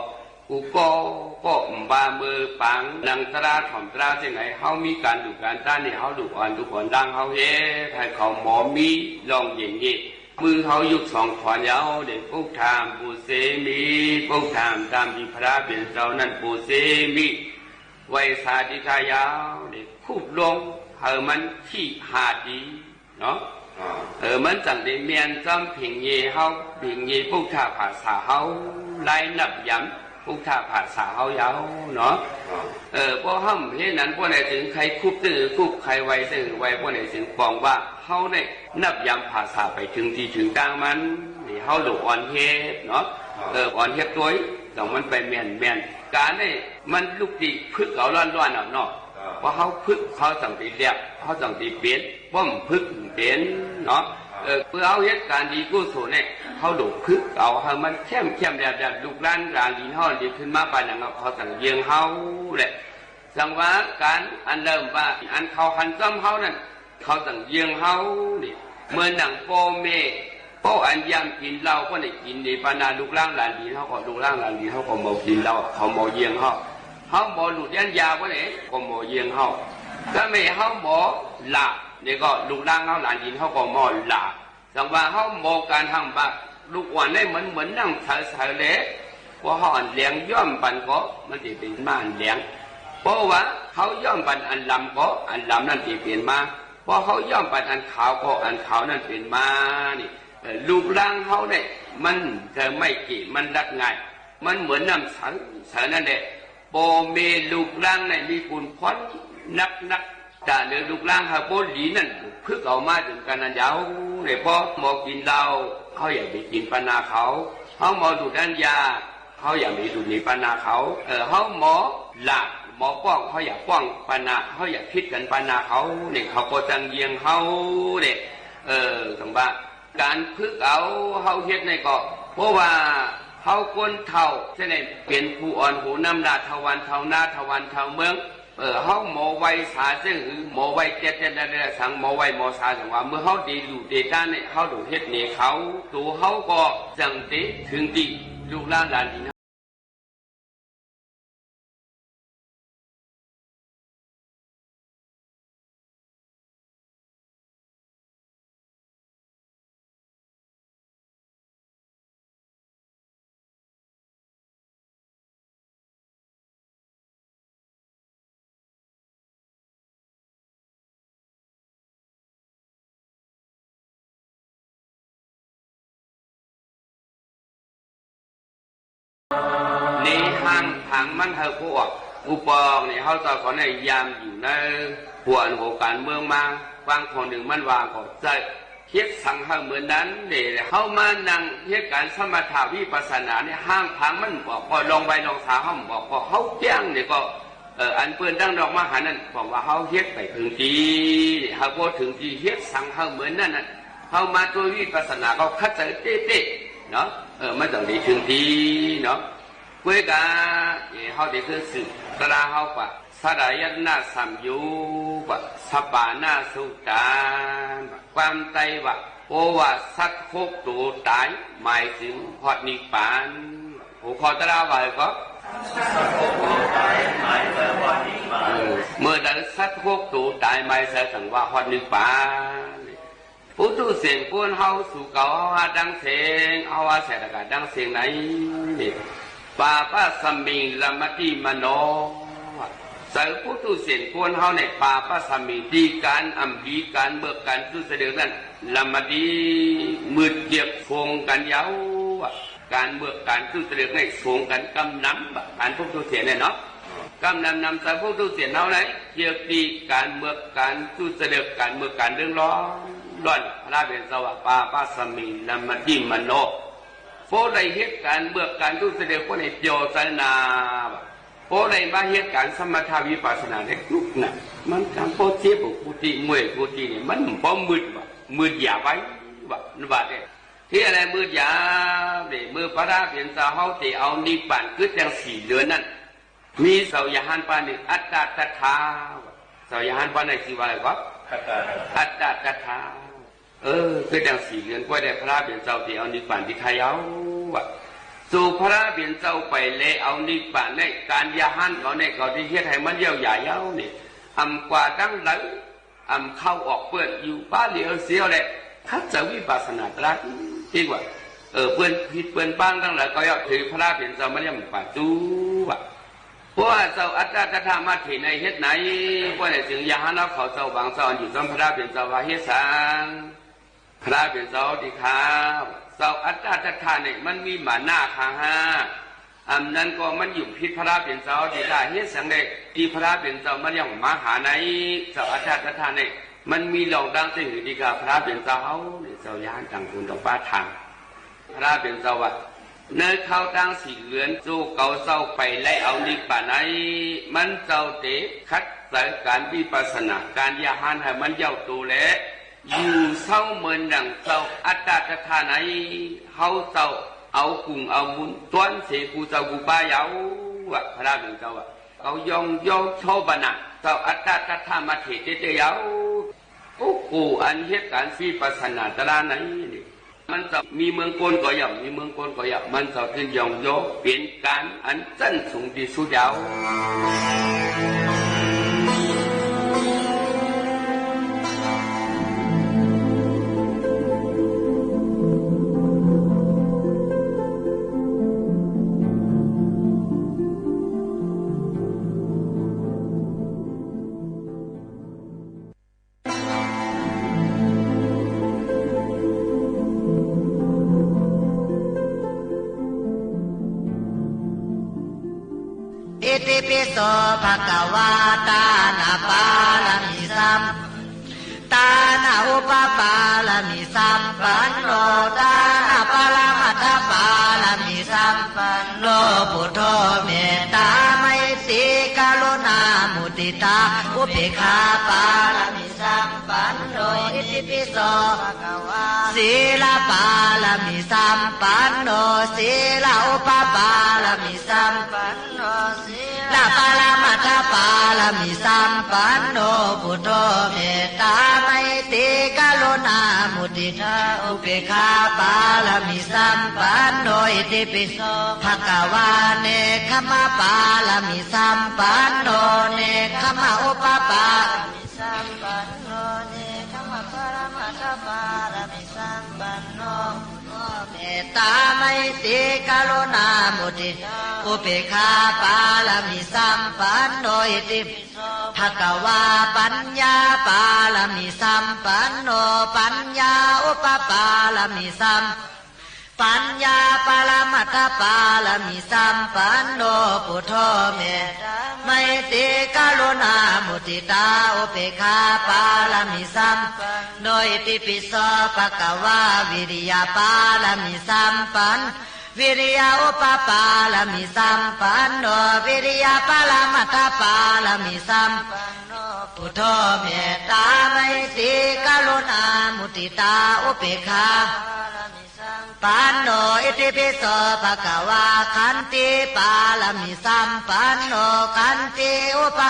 กูก็บามือปังนังตราถ่อมตราจังไงเขามีการดูการต้านนี่เขาดูอ่อนดูอ่อนดังเขาเฮ้ให้เขาหมอมีลองอย่างนี้มือเขายุก2 ขวานยาวเด็กพวกทามปูเสมีพวกทามตามที่พระเป็นเจ้านั่นปูเสมีไว้สาธิตายาวเด็กคูบลงมันที่หาดีเนาะมันจังได้เมียนจำผิงเย่เฮาผิงเย่พวกท่าภาษาเฮาไล่นับย้ำพวกท่าภาษาเฮายาวเนาะพอห้ำเห็นนั้นพวกไหนถึงใครคุบตื้อคุบใครไว้ตื้อไว้พวกไหนถึงปองว่าเฮาได้นับย้ำภาษาไปถึงที่ถึงกลางมันนี่เฮาหลุดอ่อนเฮ็ดเนาะอ่อนเฮ็ดตัวต้องมันไปเมียนการได้มันลูกดีพึกเอาล้อนๆเอาเนาะว่าเขาพึกเขาสั่งตีเรียบเขาสั่งตีเปลี่ยนว่ามันพึกเปลี่ยนเนาะเพื่อเอาเหตุการณ์ดีกู้สู่เนี่ยเขาดูพึกเอาให้มันเข้มแบบลูกหลานการดีเขาดีขึ้นมาไปอย่างเขาสั่งเยียงเขาแหละสังว่าการอันเดิมว่าอันเขาหันซ้ำเขานั่นเขาสั่งเยียงเขานี่เมื่อหนังโปเมโปอันยามกินเหล้าก็ได้กินในปานาลูกหลานหลานดีเขาก็ลูกหลานหลานดีเขาก็มากินเหล้าเขามาเยียงเขาหมอหลุดยันยาว่าเนี่ยก็หมอเยียงเขาถ้าไม่เขาหมอหลับเนี่ยก็ลูกล่างเขาหลานยินเขาก็หมอหลับสังว่าเขาหมอการทำแบบลูกอ่อนได้เหมือนนั่งเฉยๆเลย พอเขาอันเลี้ยงย่อมปันก็มันจะเป็นมาอันเลี้ยงเพราะว่าเขาย่อมปันอันลำก็อันลำนั่นจะเปลี่ยนมาพอเขาย่อมปันอันขาวก็อันขาวนั่นเป็นมานี่รูปร่างเขาเนี่ยมันจะไม่กี่มันรักง่ายมันเหมือนน้ำสันนั่นแหละโปเมรูปร่างเนี่ยมีคุณพ้นนักแต่เรื่องรูปร่างเขาโปหลีนั่นพึกออกมาถึงกันนั่นยาวเนี่ยพอหมอกินเหล้าเขาอยากไปกินปนาเขาหมอดูดด้านยาเขาอยากไปดูดในปนาเขาเขาหมอหลักหมอป้องเขาอยากป้องปนาเขาอยากคิดกันปนาเขาเนี่ยเขาก็จังเยียงเขาเนี่ยตรงบ้าการพึกเอาเขาเฮ็ดในก็เพราะว่าเขาคนเท่าเช่นเป็นผู้อ่อนหูน้ำลาทวันเท่าหน้าทวันเท่าเมืองเขาหมอไว้สาซึ่งหมอไว้เจ็ดได้สั่งหมอไว้หมอสาสั่งว่าเมื่อเขาดีดูดีด้านเนี่ยเขาดูเฮ็ดเนี่ยเขาตัวเขาก็จังตีถึงตีลูกหลานหลานดีนะในห้างทางมันเฮาพวกอุปองเนี่ยเขาจะขอในยามอยู่ในหัวอันหัวการเมืองมาฟังคนหนึ่งมันวางก็จะเฮ็ดสังหารเหมือนนั้นเนี่ยเขามานั่งเฮ็ดการสมถะวิปัสสนาเนี่ยห้างทางมันบอกพอลองไปลองสาเขาบอกพอเขาแจ้งเนี่ยก็อันเปื้อนดังดอกมหานั่นบอกว่าเขาเฮ็ดไปถึงทีเนี่ยเขาพูดถึงทีเฮ็ดสังหารเหมือนนั่นน่ะเขามาตัววิปัสสนาเขาคัดใจเป๊ะๆเนาะไม่ต้องดีถึงทีเนาะเพื่อการเขาได้คือสื่อกระเขาปะสลายนาสัมยูปะสปานาสุตานความใจวะโอวาสักโคกตัวตายหมายถึงพอดนิพพานโอขอตราไว้ก็เมื่อได้สักโคกตัวตายหมายถึงว่าพอดนิพพานผู้ทุเสียงผู้เขาสู่เก่าเขาดังเสียงเขาว่าเสียงดังเสียงไหนปาปะสมิงละมติมโนใส่ผู้ทุเสียงผู้เขาในปาปะสมิงดีการอัมพีการเบิกการทุเสด็จนั้นละมติมืดเดียบฟงกันยาวการเบิกการทุเสด็จในฟงกันกำน้ำการผู้ทุเสียงเนี่ยเนาะกำนำใส่ผู้ทุเสียงเขาไหนเกี่ยวกับการเบิกการทุเสด็จการเบิกการเรื่องร้อนพระเป็นสวะปาปะสมิงละมติมโนโพได้เหตุการณ์เมื่อการทุเสด็จคนในโยสนาโพได้มาเหตุการณ์สมถาวิปัสสนาในลุกน่ะมันการโพเจ็บกุฏิมวยกุฏินี่มันพอมืดว่ะมืดหยาไว้ว่ะนั่นว่าเนี่ยที่อะไรมืดหยาเนี่ยมือพระราเป็นสาวเขาที่เอานิพพานคือจังสี่เดือนนั่นมีเสายหันปานิอัตตาตถาเสายหันปานิสิว่าอะไรวะอัตตาตถาคือดังสี่เดือนก็ได้พระเป็นเจ้าที่เอานิพพานที่ไทยเอาสู่พระเป็นเจ้าไปเลยเอานิพพานในการยาหันเขาในเขาที่เฮ็ดให้มันเยี่ยวใหญ่เย้านี่กว่าตั้งหลังเข้าออกเปื้อนอยู่บ้านเหลียวเสียวเลยทัศวิปัสสนาตรัสที่ว่าเปื้อนผิดเปื้อนบ้างตั้งหลายก็ยอมถือพระเป็นเจ้ามันยังป่าจูว่ะเพราะว่าเจ้าอัตตาตถามาที่ในเฮ็ดไหนเพราะในถึงยาหันเอาเขาเจ้าบางเจ้าอยู่จนพระเป็นเจ้าว่าเฮ็ดสังพระเป็นเจ้าที่ข้าวเจ้าอัตตาตถาเนี่ยมันมีหมาหน้าข้างห้านั้นก็มันอยู่พิษพระเป็นเจ้าที่ได้เฮ็ดสังเดที่พระเป็นเจ้ามันยังมาหาในเจ้าอัตตาตถาเนี่ยมันมีเหล่าดังที่หือดีกาพระเป็นเจ้าเนี่ยเจ้ายานต่างคุณต่างป้าทางพระเป็นเจ้าว่าเนื้อเขาตั้งสี่เหลือนสู้เก่าเศร้าไปไล่เอานิพพานไหนมันเจ้าเตะคัดสายการวิปัสสนาการยาหันให้มันเย้าตัวแหละอยู่เศร้าเหมือนดังเศร้าอัตตาตถาไหนเขาเศร้าเอากุ้งเอามุนต้วนเสกูเจ้ากูป้าเย้าพระเป็นเจ้าเขายองโชบะนะเจ้าอัตตาตถามาเทเจเย้าโอ้กูอันเหตุการณ์วิปัสสนาตระไหนนี่มันจะมีเมืองโกนก็อยากมีเมืองโกนก็อยากมันจะเป็นยองโยเปลี่ยนการอันสั้นสูงที่สุดยาว อิติปิโสภะคะวะตานะปาลามิสัมตานะอุปปาลามิสัมปันโนตานะปะละมัตถปาลามิสัมปันโนพุทโธเมตตาไมตรีกรุณามุทิตาอุเบกขาปาลามิสัมปันโนอิติปิโสภะคะวะศีลปาลามิสัมปันโนศีลอุปปาลามิสัมปันโนศีลปาละมัตถปาลามิสัมปันโนพุทโธเมตตาไมตรีกรุณามุทิตาอุเบกขาปาลามิสัมปันโนอิติปิโสภะคะวะเนคขมะปาลามิสัมปันโนเนคขมะอุปปาลามิสัมปันโนเนคขมะปรมัตถปาลามิสัมปันโนเมตตาไมตรีกรุณามุทิตาอุเบกขาปาลามิสัมปันโนอิติปิโสภะคะวะปัญญาปาลามิสัมปันโนปัญญาอุปปาลามิสัมปัญญาปรมัตถปาลามิสัมปันโนพุทโธเมตตาไมตรีกรุณามุทิตาอุเบกขาปาลามิสัมปันโนอิติปิโสภะคะวะวิริยปาลามิสัมปันวิริยอุปปาลามิสัมปันโนวิริยปรมัตถปาลามิสัมปันโนพุทโธเมตตาไมตรีกรุณามุทิตาอุเบกขาปันโนอิติปิโสภะคะวะขันติปาลามิสัมปันโนขันติอุปปา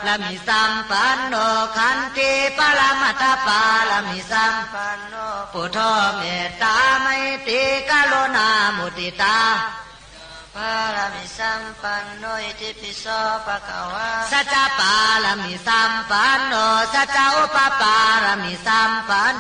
ลามิสัมปันโนขันติปรมัตถปาลามิสัมปันโนพุทโธเมตตาไมตรีกรุณามุทิตาปาลามิสัมปันโนอิติปิโสภะคะวะสัจจปาลามิสัมปันโนสัจจอุปปาลามิสัมปัน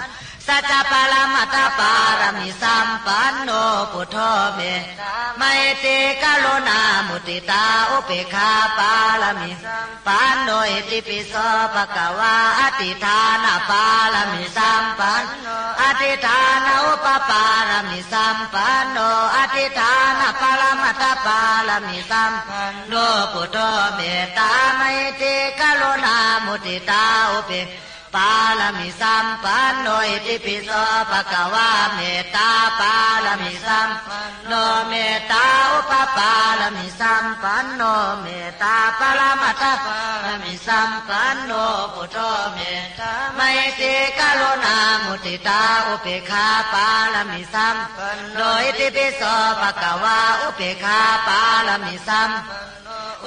สัจจปรมัตถปาลามิสัมปันโนพุทโธเมตตาไมตรีกรุณามุทิตาอุเบกขาปาลามิสัมปันโนอิติปิโสภะคะวะอธิฐานปาลามิสัมปันโนอธิฐานอุปปาลามิสัมปันโนอธิฐานปรมัตถปาลามิสัมปันโนพุทโธเมตตาไมตรีกรุณามุทิตาอุเบกปาลามิสัมปันโนอิติปิโสภะคะวะเมตตาปาลามิสัมปันโนเมตตาอุปปาลามิสัมปันโนเมตตาปรมัตถปาลามิสัมปันโนพุทโธเมตตาไมตรีกรุณามุทิตาอุเบกขาปาลามิสัมปันโนอิติปิโสภะคะวะอุเบกขาปาลามิสัม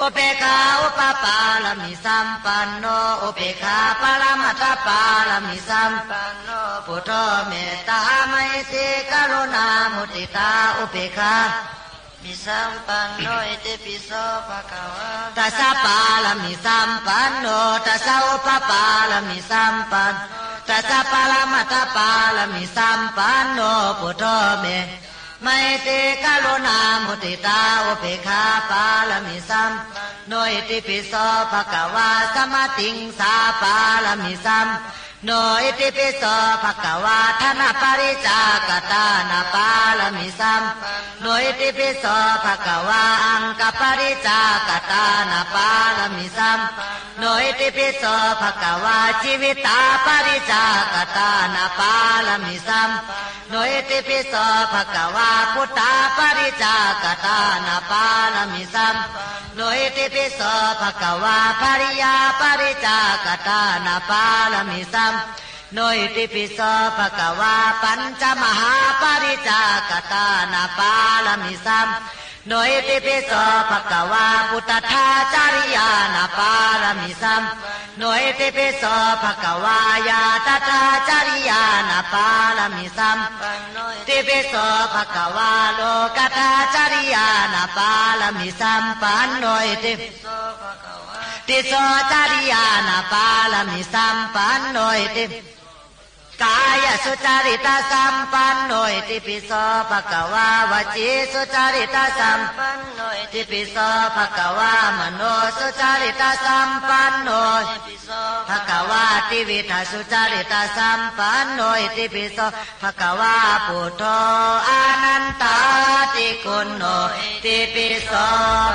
อุเบกขาอุปปาลามิสัมปันโนอุเบกขาปรมัตถปาลามิสัมปันโนพุทโธเมตตาไมตรีกรุณามุทิตาอุเบกขามิสัมปันโนอิติปิโสภะคะวะตัสสะปาลามิสัมปันโนตัสสะอุปปาลามิสัมปันตัสสะปรมัตถปาลามิสัมปันโนพุทโธเมตไมตรีกรุณามุทิตาอุเบกขาปาลามิสัมโนอิติปิโสภะคะวะสัมมาติงสาปาลามิสัมโนอิติปิโสภะคะวะทนาปริจากตานาปาลามิสัมโนอิติปิโสภะคะวะอังคปริจากตานาปาลามิสัมโนอิติปิโสภะคะวะชีวิตาปริจากตานาปาลามิสัมโนอิติปิโสภะคะวะพุทธาปริจากตานาปาลามิสัมโนอิติปิโสภะคะวะภริยาปริจากตานาปาลามิสัมโนอิติปิโสภะคะวะปัญจมหาปริจากตานาปาลามิสัมโนอิติปิโสภะคะวะพุทธทาจาริยานาปาลามิสัมโนอิติปิโสภะคะวะยาตถาจาริยานาปาลามิสัมโนอิติปิโสภะคะวะโลกัตถาจาริยานาปาลามิสัมปันโนอิติปิโสภะคะวะติโสจาริยานาปาลามิสัมปันโนอิติ กายสุจาริตาสัมปันโนอิติปิโสภะคะวาวจีสุจาริตาสัมปันโนอิติปิโสภะคะวามโนสุจาริตาสัมปันโนอิติปิโสภะคะวาติวิทาสุจาริตาสัมปันโนอิติปิโสภะคะวาพุทโธอานันตาติคุณโนอิติปิโส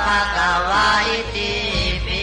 ภะคะวาอิติปิ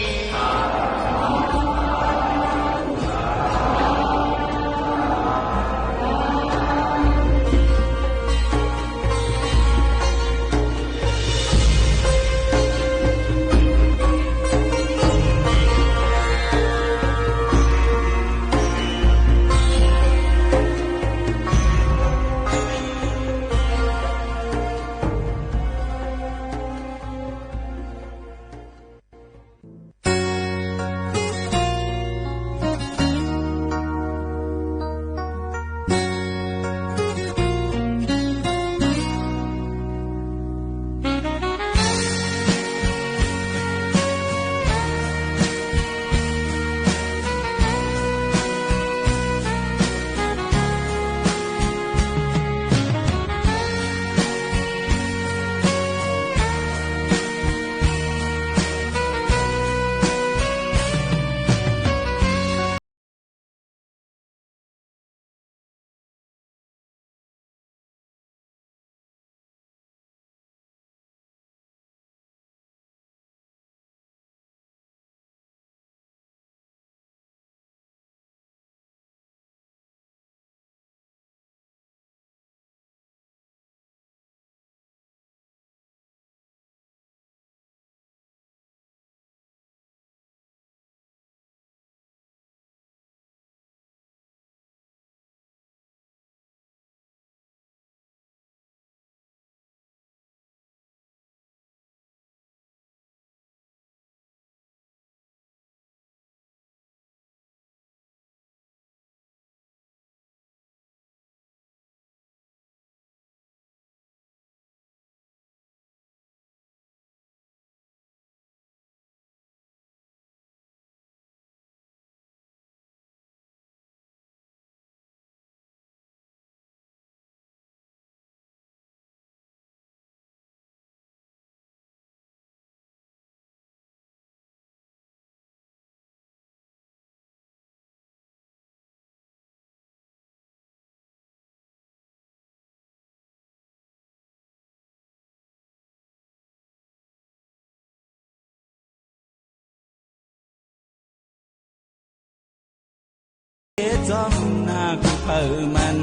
จ้องหน้ากูเพิ่มัน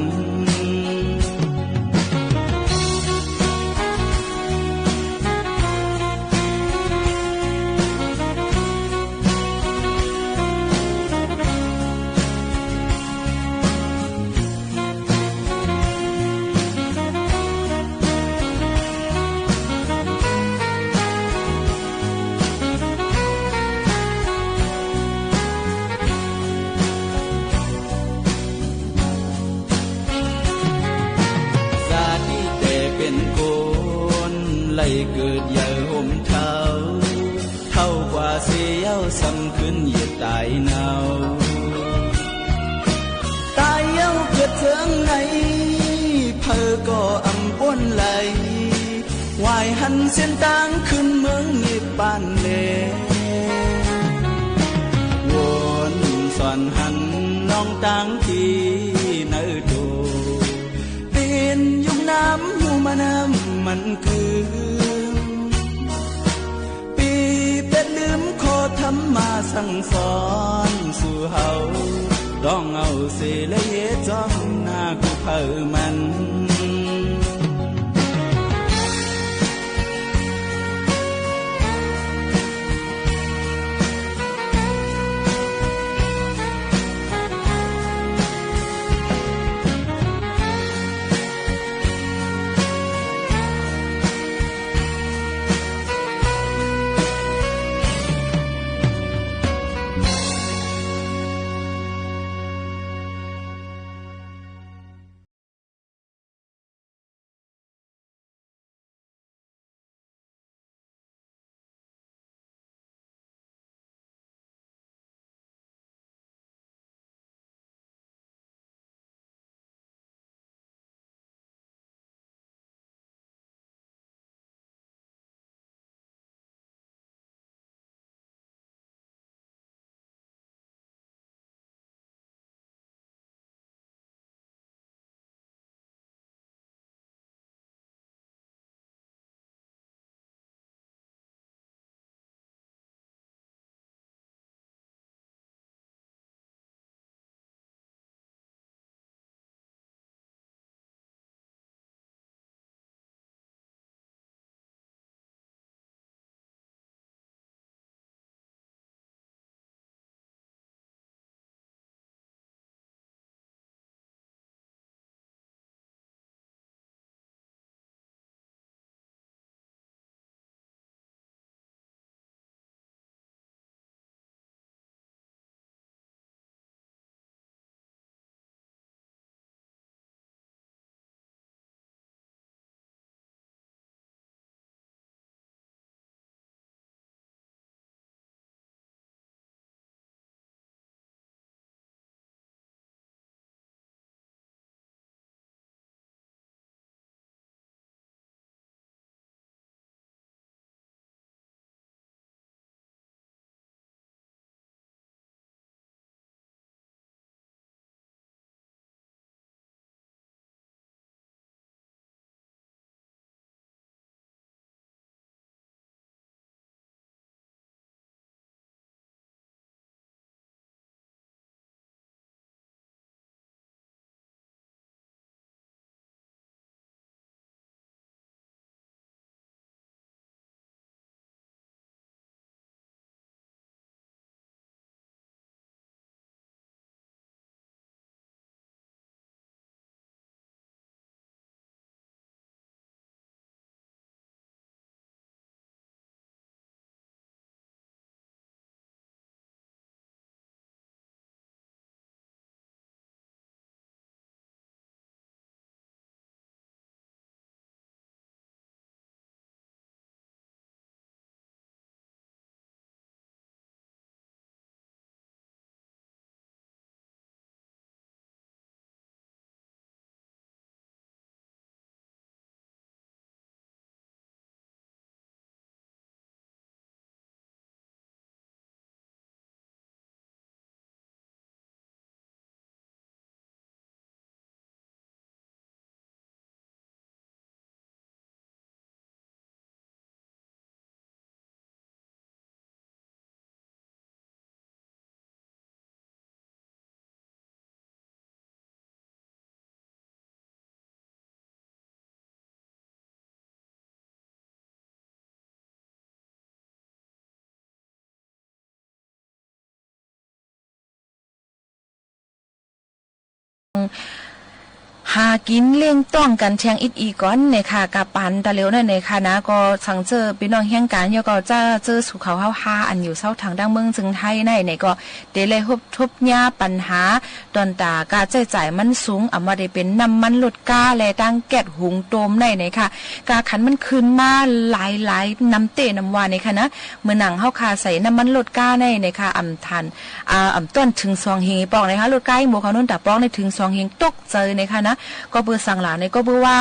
เกิดใหญ่ห่มเท้าเท่ากว่าเสียวซ้ำขึ้นเหยียดตายเนาตายเย้าเกิดเถิงไหนเพอก็อำป้นไหลวายหันเส้นต่างขึ้นเมืองนิปานเลวนสอนหันน้องต่างที่เนื้อโดเป็นยุงน้ำหูมาน้ำมันคือลืมโคธรรมาสั่งสอนสู่เฮาต้องเอาเสลเยจ้องหน้ากูเพิ่มัน หากินเลี้ยงต้องกันแชงอิดอีก้อนในค่ะกะปันตะเลียวนั่นในค่ะนะก็สังเจอพี่น้องแห่งการยก็จะเจอสู่เขาเฮาหาอันอยู่เซาทางดังเมืองจึงไทยในก็เดเลยทบยาปัญหาตอนตากาใช้จ่ายมันสูงเอามาได้เป็นน้ำมันลดกาและตั้งแก๊สหุงต้มในค่ะกาขันมันขึ้นมาหลายน้ำเตน้ำวานในค่ะนะเมื่อหนังเฮาคาใส่น้ำมันลดกาในค่ะอำทันอำต้นถึง2เฮงปอกนะคะลดกาหมู่เขานุ่นตะปอกในถึง2เฮงตกเจอในค่ะนะก็เบื่อสั่งหลานเนี่ยก็เบื่อว่า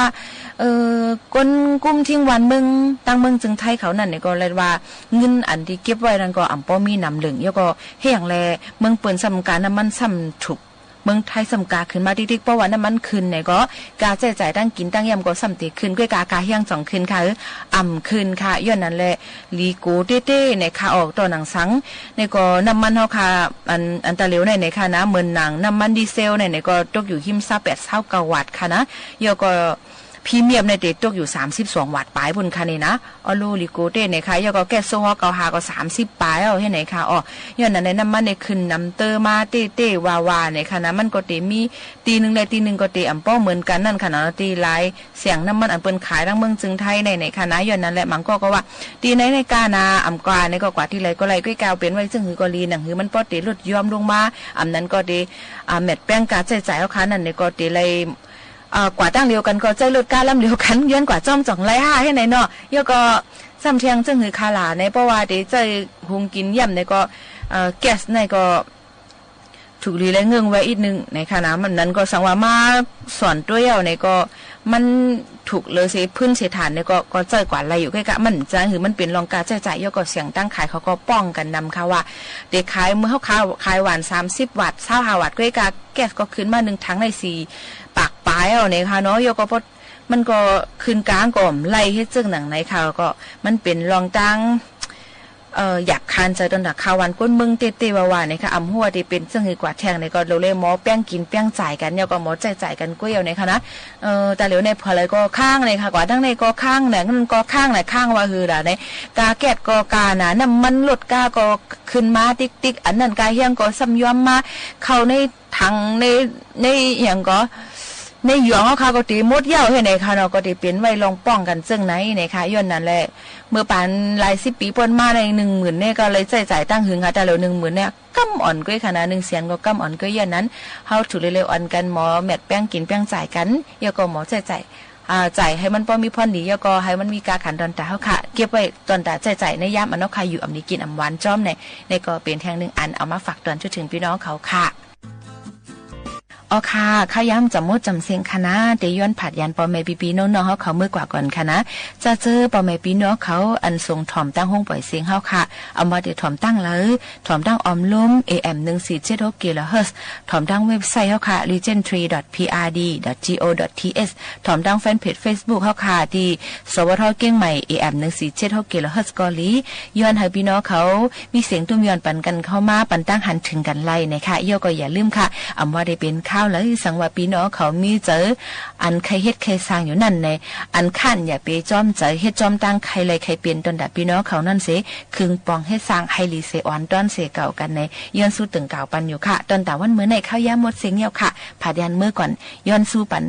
คนกุมทิ้งวันมึงตั้งมึงจึงไทยเขานั่นเนี่ยก็เลยว่าเงินอันที่เก็บไว้นั่นก็อ่ำป้อมีนำเหลืองยก็เฮียงแลเมืองเปิ่นสำการน้ำมันซ้ำถูกเมืองไทยสำกาขึ้นมาติ๊กๆเพราะว่าน้ำมันขึ้นเนี่ยก็กาใช้จ่ายตั้งกินตั้งยำก็ซ้ำติขึ้นด้วยกาเฮียงจ่องขึ้นค่ะอ่ำขึ้นค่ะย้อนนั่นแหละลีโกเต้ๆในค่ะออกต่อหนังสังในก็น้ำมันเฮาค่ะอันตะเหลวในค่ะนะเหมือนหนังน้ำมันดีเซลในก็ตกอยู่หิม28-29วัตต์ค่ะนะยก็พรีเมียมในเตตกอยู่32วัตต์ปลายบนค่ะนี่นะออโลลิโกเต้ในค่ะยก็แก๊สโซฮอลเกาหาก็30ปลายเอาให้ไหนค่ะอ๋อย้อนนั้นในน้ำมันในขึ้นน้ำเตอมาเต้ๆวาๆในค่ะนะมันก็เตมีตีนึงเลยตีนึงก็เตอำป้อเหมือนกันนั่นค่ะนะตีหลายเสียงน้ำมันอันเปิ้นขายทั้งเมืองจึงไทยในค่ะนะย้อนนั้นแหละมันก็ว่าตีในกานาอำกว่าในก็กว่าที่ไรก็ไรก็กาวเป็นไว้ซึ่งหือก็ลีหนังหือมันป้อเตลดยอมลงมาอำนั้นก็เตเม็ดแป้งกาใช้จ่ายเอาค่ะนั่นในก็เตเลยกว่าตั้งเดียวกันก็ใจลดการลำเดียวกันย้อนกว่าจ้อมจ่องไรห้าให้ไหนเนาะยก็ซ้ำเทียงจึงหือคาหลาในเพราะว่าเดี๋ยวใจหุงกินย่ำในก็แก๊สในก็ถูกรีและเงื่องไว้อีกนึงในขณะมันนั้นก็สังว่ามาสอนตัวเยาในก็มันถูกเลยสิพื้นเสถานในก็เจอกว่าอะไรอยู่ใกล้ๆมันจะหือมันเป็นรองการจ่ายยก็เสียงตั้งขายเขาก็ป้องกันนำค่ะว่าเด็กขายเมื่อเขาขายหวาน30วัตต์25วัตต์ใกล้ๆแก๊สก็ขึ้นมา1ถังใน4ปากปลายเอาเนี่ยค่ะเนาะยก็พอมันก็ขึ้นกลางก่อมไล่เฮ็ดจึงหนังในข่าวก็มันเป็นรองตั้งอยากคานใจตอนดักข่าววันก้นมึงเตๆว่าๆเนี่ยค่ะอำหัวที่เป็นซึ่งคือกว่าแทงในก็เราเลยหมอแป้งกินแป้งจ่ายกันเนี่ยก็หมอจ่ายกันกุ้ยเอาเนี่ยค่ะนะแต่เหลียวในพอเลยก็ข้างเลยค่ะกว่าทั้งในก็ข้างเนี่ยมันก็ข้างไหนข้างว่าคือล่ะในกาแก๊สก็กานะน้ำมันลดกาก็ขึ้นมาติ๊กๆอันนั้นกาเฮียงก็ซ้ำย้อมมาเข้าในถังในอย่างก็ในหยองเขาก็ตีมดเย้าให้ในค่ะเนาะก็ตีเป็นไว้ลองป้องกันซึ่งไหนในค่ะย้อนนั่นแหละเมื่อปานหลาย10ปีป่นมาใน 10,000เนี่ยก็เลยจ่ายตั้งหึงค่ะแต่แล้ว 10,000เนี่ยกำอ่อนก้อยค่ะนะ1แสนก็กำอ่อนก้อยย้อนนั้นเฮาถูกเร็วๆอ่อนกันหมอแมทแป้งกินแป้งจ่ายกันยาก็หมอจ่ายให้มันพอมีพรดียาก็ให้มันมีกาขันตอนตาเฮาค่ะเก็บไว้ตอนตาจ่ายในยามอันเนาะค่ะอยู่อำนี้กินอำหวานจ้อมในก็เป็นแทงนึงอันเอามาฝากตอนถึงพี่น้องเขาค่ะอ๋อค่ะข้าย้ำจำมดจำเสียงคณะเดย้อนผัดยันปอแม่ปีน้องเขาเมื่อกว่าก่อนค่ะนะจะเจอปอแม่ปีน้องเขาอันทรงถ่อมตั้งห้องปล่อยเสียงเฮาค่ะเอามาเดี๋ยวถ่อมตั้งเลยถ่อมตั้งออมลุ่ม AM 1476 kHz ถ่อมตั้งเว็บไซต์เฮาค่ะ legend3.prd.go.th ถ่อมตั้งแฟนเพจ Facebook เฮาค่ะที่สวทเก้งใหม่ AM 1476 kHz กอลีย้อนให้พี่น้องเขามีเสียงตุ้มย้อนปันกันเข้ามาปันตั้งหันถึงกันไล่นะคะย่อก็อย่าลืมค่ะอำว่าได้เป็นข้าวแล้วสังว่าพี่น้องเขามีเจออันใครเฮ็ดใครสร้างอยู่นั่นในอันขั้นอย่าไปจอมเจอเฮ็ดจอมตั้งใครเลยใครเปลี่ยนตนดับพี่น้องเขานั่นเสคึงปองให้สร้างให้รีเซออนต้อนเสเก่ากันในย้อนสู้ตึงเก่าปันอยู่ค่ะตอนตาวันเมื่อในข้าวยามหมดเสียงเหี่ยวค่ะผ่ายันเมื่อก่อนย้อนสู้ปัน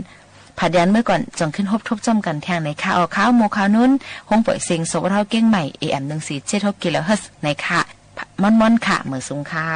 ผ่ายันเมื่อก่อนจงขึ้นทบจอมกันแทงในข้าวข้าวโมข้าวนุ่นห้องปล่อยเสียงโซเท่าเก้งใหม่ AM 1476 kHz ในค่ะม่อนๆค่ะเมื่อสูงค่ะ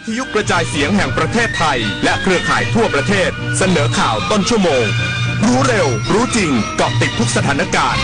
ทยุกระจายเสียงแห่งประเทศไทยและเครือข่ายทั่วประเทศเสนอข่าวต้นชั่วโมงรู้เร็วรู้จริงเกาะติดทุกสถานการณ์